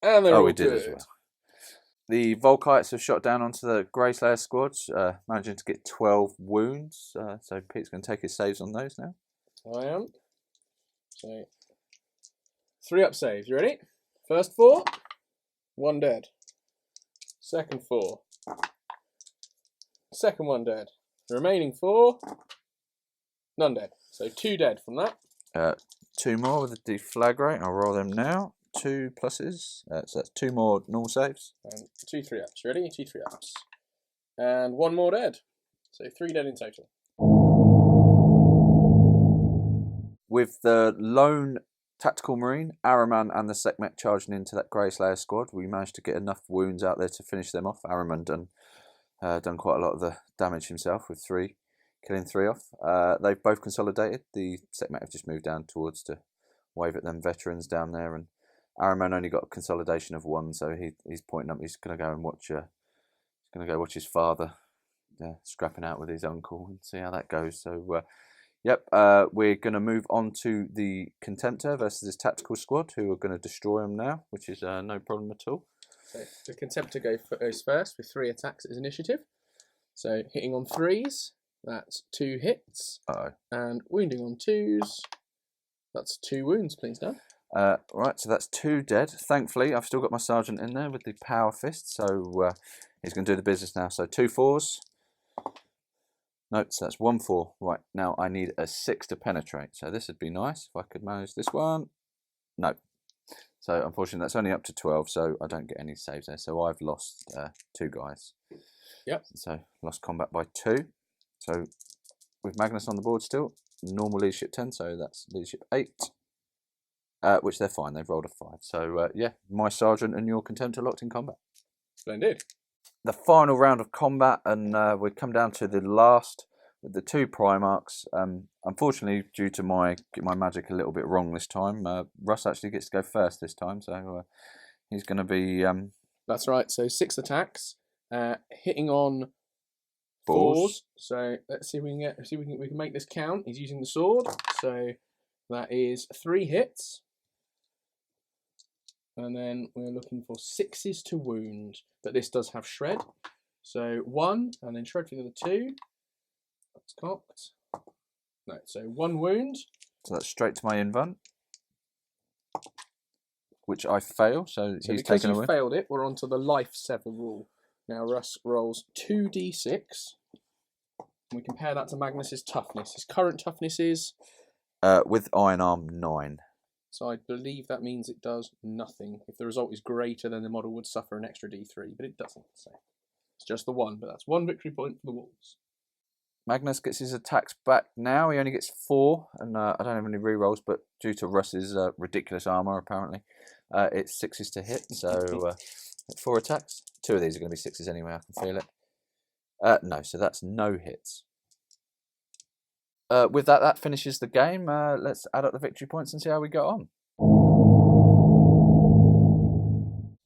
And they're all we did good. as well. The Volkites have shot down onto the Greyslayer squads, managing to get 12 wounds. So Pete's going to take his saves on those now. I am. So 3-up saves. You ready? First 4, 1 dead. Second 4. Second 1 dead. The remaining 4, none dead. So 2 dead from that. 2 more with the deflagrate. I'll roll them now. 2 pluses. So that's 2 more normal saves. And 2 3-ups. Ready? 2 3-ups. And 1 more dead. So 3 dead in total. With the lone tactical marine, Araman, and the Sekhmet charging into that Greyslayer squad, we managed to get enough wounds out there to finish them off. Araman done quite a lot of the damage himself with 3, killing 3 off. They've both consolidated. The Sekhmet have just moved down towards to wave at them veterans down there, and Araman only got a consolidation of 1, so he's pointing up. He's going to go and watch his father scrapping out with his uncle and see how that goes. So, yep, we're going to move on to the Contemptor versus his tactical squad, who are going to destroy him now, which is no problem at all. So the Contemptor goes first with 3 attacks as initiative. So hitting on 3s, that's 2 hits. Uh-oh. And wounding on 2s, that's 2 wounds, please, Dan. Right, so that's 2 dead. Thankfully, I've still got my sergeant in there with the power fist, so he's going to do the business now. So 2 4s. Nope, so that's 1 4. Right, now I need a 6 to penetrate. So this would be nice if I could manage this one. No. So unfortunately, that's only up to 12, so I don't get any saves there. So I've lost 2 guys. Yep. So lost combat by 2. So with Magnus on the board still, normal leadership 10, so that's leadership 8. Which they're fine, they've rolled a 5. So yeah, my sergeant and your Contemptor locked in combat. Splendid. The final round of combat, and we come down to the last with the 2 Primarchs. Unfortunately, due to get my magic a little bit wrong this time, Russ actually gets to go first this time, so he's going to be... That's right, so 6 attacks, hitting on Fours. 4s. So let's see if we can make this count. He's using the sword, so that is 3 hits. And then we're looking for 6s to wound, but this does have shred. So 1, and then shred for the other 2. That's cocked. No, so 1 wound. So that's straight to my invuln, which I fail. So he's taken away. Because you failed it, we're on to the life sever rule. Now Russ rolls 2d6. We compare that to Magnus's toughness. His current toughness is? With Iron Arm 9. So I believe that means it does nothing. If the result is greater, then the model would suffer an extra d3, but it doesn't. So it's just the 1, but that's 1 victory point for the Wolves. Magnus gets his attacks back now. He only gets 4, and I don't have any rerolls, but due to Russ's ridiculous armour, apparently, it's 6s to hit, so 4 attacks. 2 of these are going to be 6s anyway, I can feel it. No, so that's no hits. With that, that finishes the game. Let's add up the victory points and see how we got on.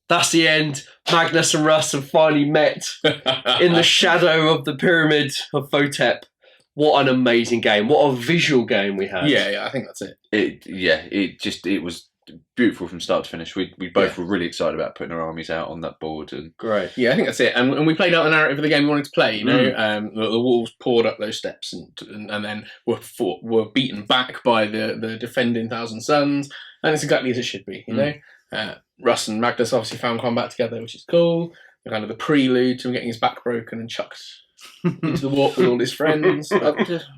That's the end. Magnus and Russ have finally met in the shadow of the Pyramid of Photep. What an amazing game. What a visual game we had. Yeah, I think that's it. It was beautiful from start to finish. We both were really excited about putting our armies out on that board. And great. Yeah, I think that's it. And we played out the narrative of the game we wanted to play. You know, the Wolves poured up those steps and then were beaten back by the defending Thousand Suns. And it's exactly as it should be, you know. Russ and Magnus obviously found combat together, which is cool. Kind of the prelude to him getting his back broken and chucked into the warp with all his friends.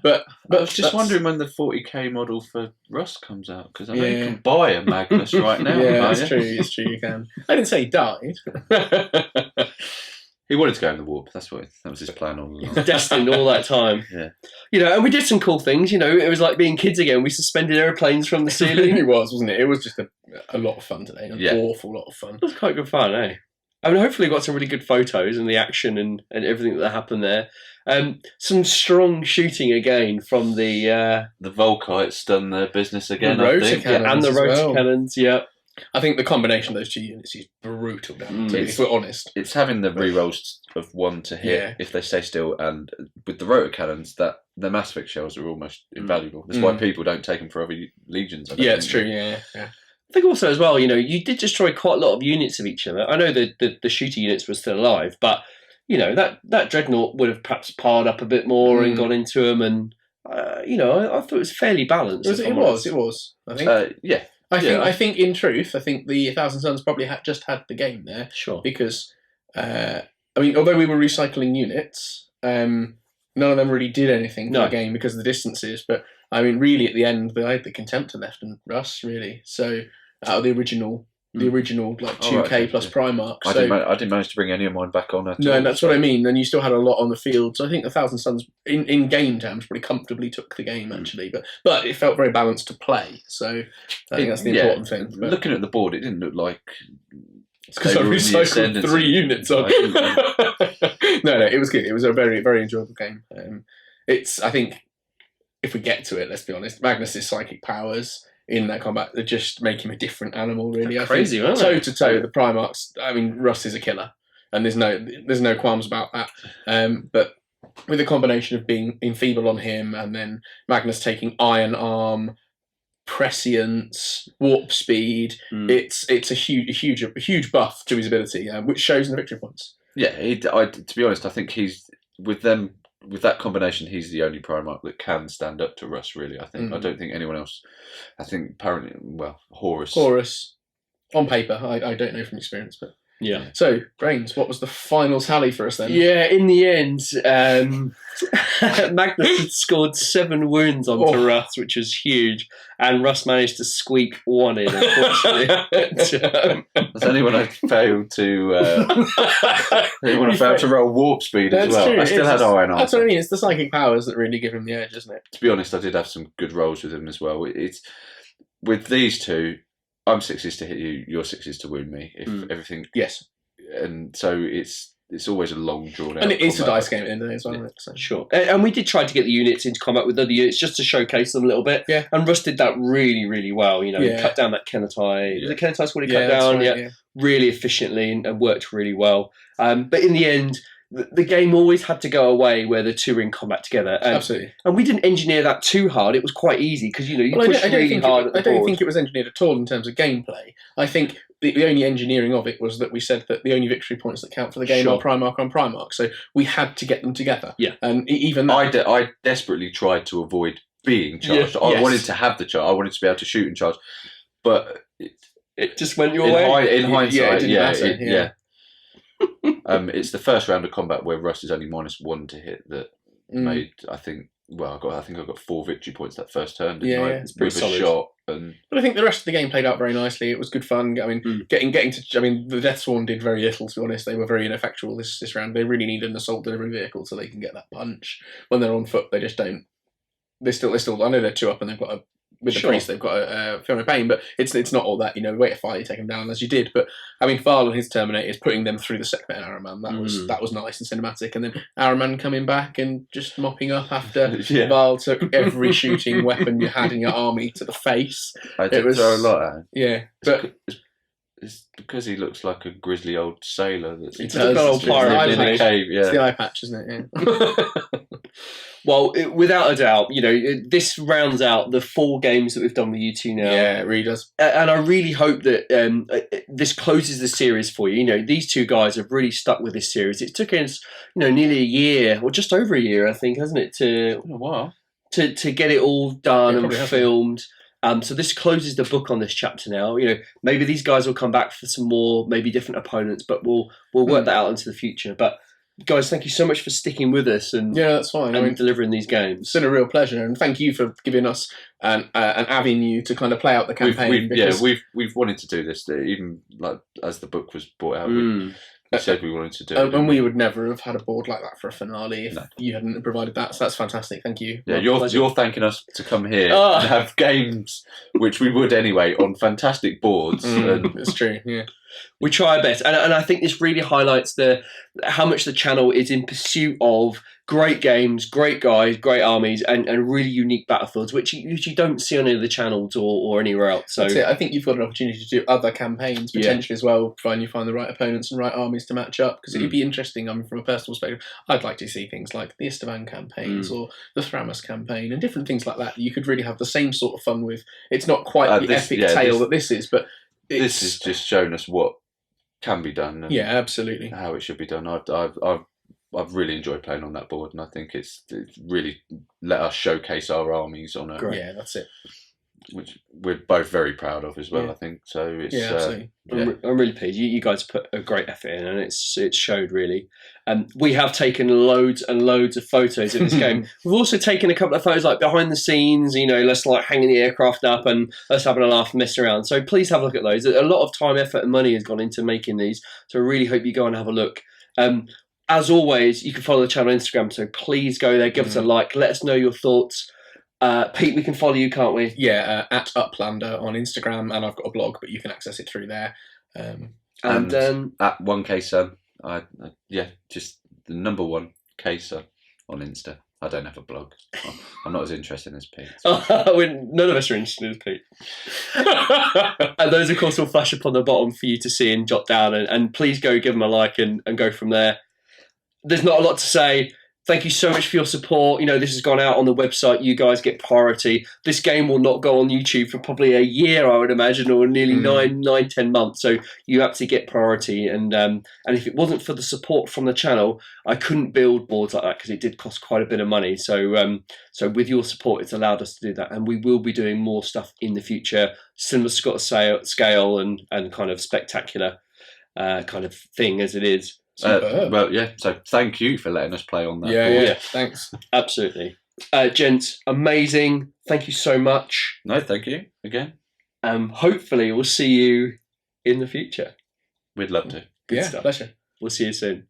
But I was just wondering when the 40k model for Russ comes out, because I know you can buy a Magnus right now. Yeah, it's true. It's true. You can. I didn't say he died. He wanted to go in the warp. That was his plan all along. Destined all that time. Yeah. You know, and we did some cool things. You know, it was like being kids again. We suspended airplanes from the ceiling. It was, wasn't it? It was just a lot of fun today. An awful lot of fun. It was quite good fun, eh? I mean, hopefully we got some really good photos and the action and everything that happened there. Some strong shooting again from the Volkites done their business again, I think. Cannons and the rotor cannons, yeah. I think the combination of those 2 units is brutal down to, if we're honest. It's having the rerolls of 1 to hit if they stay still, and with the rotor cannons, that the mass fix shells are almost invaluable. That's why people don't take them for other legions. Yeah, it's true. Yeah. I think also as well, you know, you did destroy quite a lot of units of each other. I know the shooter units were still alive, but you know that dreadnought would have perhaps piled up a bit more and gone into them, and you know, I thought it was fairly balanced. It was. I think. I think in truth, I think the Thousand Suns probably just had the game there. Sure. Because, I mean, although we were recycling units, none of them really did anything for the game because of the distances. But, I mean, really at the end, I had the Contemptor left and Russ, really. So, out of the original like 2K plus Primarch. I didn't manage to bring any of mine back on at all. No, that's what I mean. And you still had a lot on the field. So I think the Thousand Suns, in game terms, pretty comfortably took the game, actually. But it felt very balanced to play. So I think that's the important thing. But looking at the board, it didn't look like... It's because I recycled 3 units on. No, it was good. It was a very, very enjoyable game. I think, if we get to it, let's be honest, Magnus's psychic powers in that combat that just make him a different animal, really. Crazy, I think toe to toe, the Primarchs. I mean, Russ is a killer, and there's no qualms about that. But with the combination of being enfeebled on him, and then Magnus taking Iron Arm, prescience, warp speed, it's a huge buff to his ability, which shows in the victory points. Yeah, to be honest, I think he's with them. With that combination, he's the only Primarch that can stand up to Russ, really. I think. I don't think anyone else. I think apparently, Horus. On paper, I don't know from experience, but yeah. So, Brains, what was the final tally for us then? Yeah, in the end, Magnus had scored 7 wounds onto Russ, which was huge, and Russ managed to squeak 1 in, unfortunately. Has anyone failed to roll warp speed as well? True. I still had Iron Arm. That's what I mean. It's the psychic powers that really give him the edge, isn't it? To be honest, I did have some good rolls with him as well. It's with these 2. I'm 6s to hit you. You're 6s to wound me. If everything, yes, and so it's it's always a long drawn out. And it is a combat. dice game at the end of the day as well. Isn't it? So. Sure. And we did try to get the units into combat with other units just to showcase them a little bit. Yeah. And Russ did that really, really well. He cut down that Kenetai. Was it Kenetai squad he cut down? Right, really efficiently and worked really well. But in the end, the game always had to go away where the two were in combat together. Absolutely. And we didn't engineer that too hard. It was quite easy because, you push really hard at the board. I don't think it was engineered at all in terms of gameplay. I think the only engineering of it was that we said that the only victory points that count for the game are Primarch on Primarch. So we had to get them together. Yeah. And even that... I desperately tried to avoid being charged. I wanted to have the charge. I wanted to be able to shoot and charge. But... It just went your way? In hindsight, it didn't matter. It's the first round of combat where Russ is only -1 to hit that made, I think I got 4 victory points that first turn. It's pretty solid. Shot But I think the rest of the game played out very nicely. It was good fun. I mean, getting to. I mean, the Deathsworn did very little. To be honest, they were very ineffectual this round. They really need an assault delivery vehicle so they can get that punch. When they're on foot, they just don't. They're still. I know they're 2 up and they've got with the priest, they've got a Film of Pain, but it's not all that. Wait a fight, you take them down as you did. But I mean, Varl and his Terminators putting them through the Sekhmet and Araman, that was nice and cinematic. And then Araman coming back and just mopping up after Varl took every shooting weapon you had in your army to the face. I did throw a lot at him. Yeah, but it's because he looks like a grizzly old sailor. It's an old pirate in a cave. Yeah, it's the eye patch, isn't it? Yeah. Well, without a doubt, this rounds out the 4 games that we've done with you two now. Yeah, it really does. And I really hope that this closes the series for you. These 2 guys have really stuck with this series. It took us, nearly a year, or just over a year, I think, hasn't it, to get it all done and filmed. So this closes the book on this chapter now. Maybe these guys will come back for some more, maybe different opponents, but we'll work that out into the future. But guys, thank you so much for sticking with us and that's fine. And delivering these games. It's been a real pleasure, and thank you for giving us an avenue to kind of play out the campaign. We've wanted to do this even like as the book was brought out. We said we wanted to do it, and we would never have had a board like that for a finale if you hadn't provided that. So that's fantastic. Thank you. Yeah, you're thanking us to come here and have games, which we would anyway, on fantastic boards. It's true. Yeah. We try our best, and I think this really highlights how much the channel is in pursuit of great games, great guys, great armies, and really unique battlefields, which you don't see on any of the channels or anywhere else. So that's it. I think you've got an opportunity to do other campaigns potentially as well, providing you find the right opponents and right armies to match up. Because it'd be interesting. From a personal perspective, I'd like to see things like the Istvan campaigns or the Thramas campaign and different things like that. You could really have the same sort of fun with. It's not quite the epic tale that this is, but. This has just shown us what can be done. And absolutely. How it should be done. I've really enjoyed playing on that board, and I think it's really let us showcase our armies on a. Yeah, that's it. Which we're both very proud of as well. I think so. It's absolutely. I'm really pleased. You guys put a great effort in, and it showed really. We have taken loads and loads of photos of this game. We've also taken a couple of photos like behind the scenes. Let's like hanging the aircraft up and us having a laugh and mess around. So please have a look at those. A lot of time, effort, and money has gone into making these. So I really hope you go and have a look. As always, you can follow the channel on Instagram. So please go there, give us a like, let us know your thoughts. Pete, we can follow you, can't we? Yeah, at Uplander on Instagram, and I've got a blog, but you can access it through there. And at 1KSun, just the number 1KSun on Insta. I don't have a blog. I'm not as interested as Pete. None of us are interested as Pete. And those, of course, will flash up on the bottom for you to see and jot down. And please go give them a like and go from there. There's not a lot to say. Thank you so much for your support. This has gone out on the website. You guys get priority. This game will not go on YouTube for probably a year, I would imagine, or nearly 9-10 months. So you absolutely get priority. And if it wasn't for the support from the channel, I couldn't build boards like that because it did cost quite a bit of money. So with your support, it's allowed us to do that. And we will be doing more stuff in the future, similar scale and kind of spectacular kind of thing as it is. So thank you for letting us play on that board. Yeah, thanks. Absolutely. Gents, amazing. Thank you so much. No, thank you again. Hopefully we'll see you in the future. We'd love to. Good stuff. Pleasure. We'll see you soon.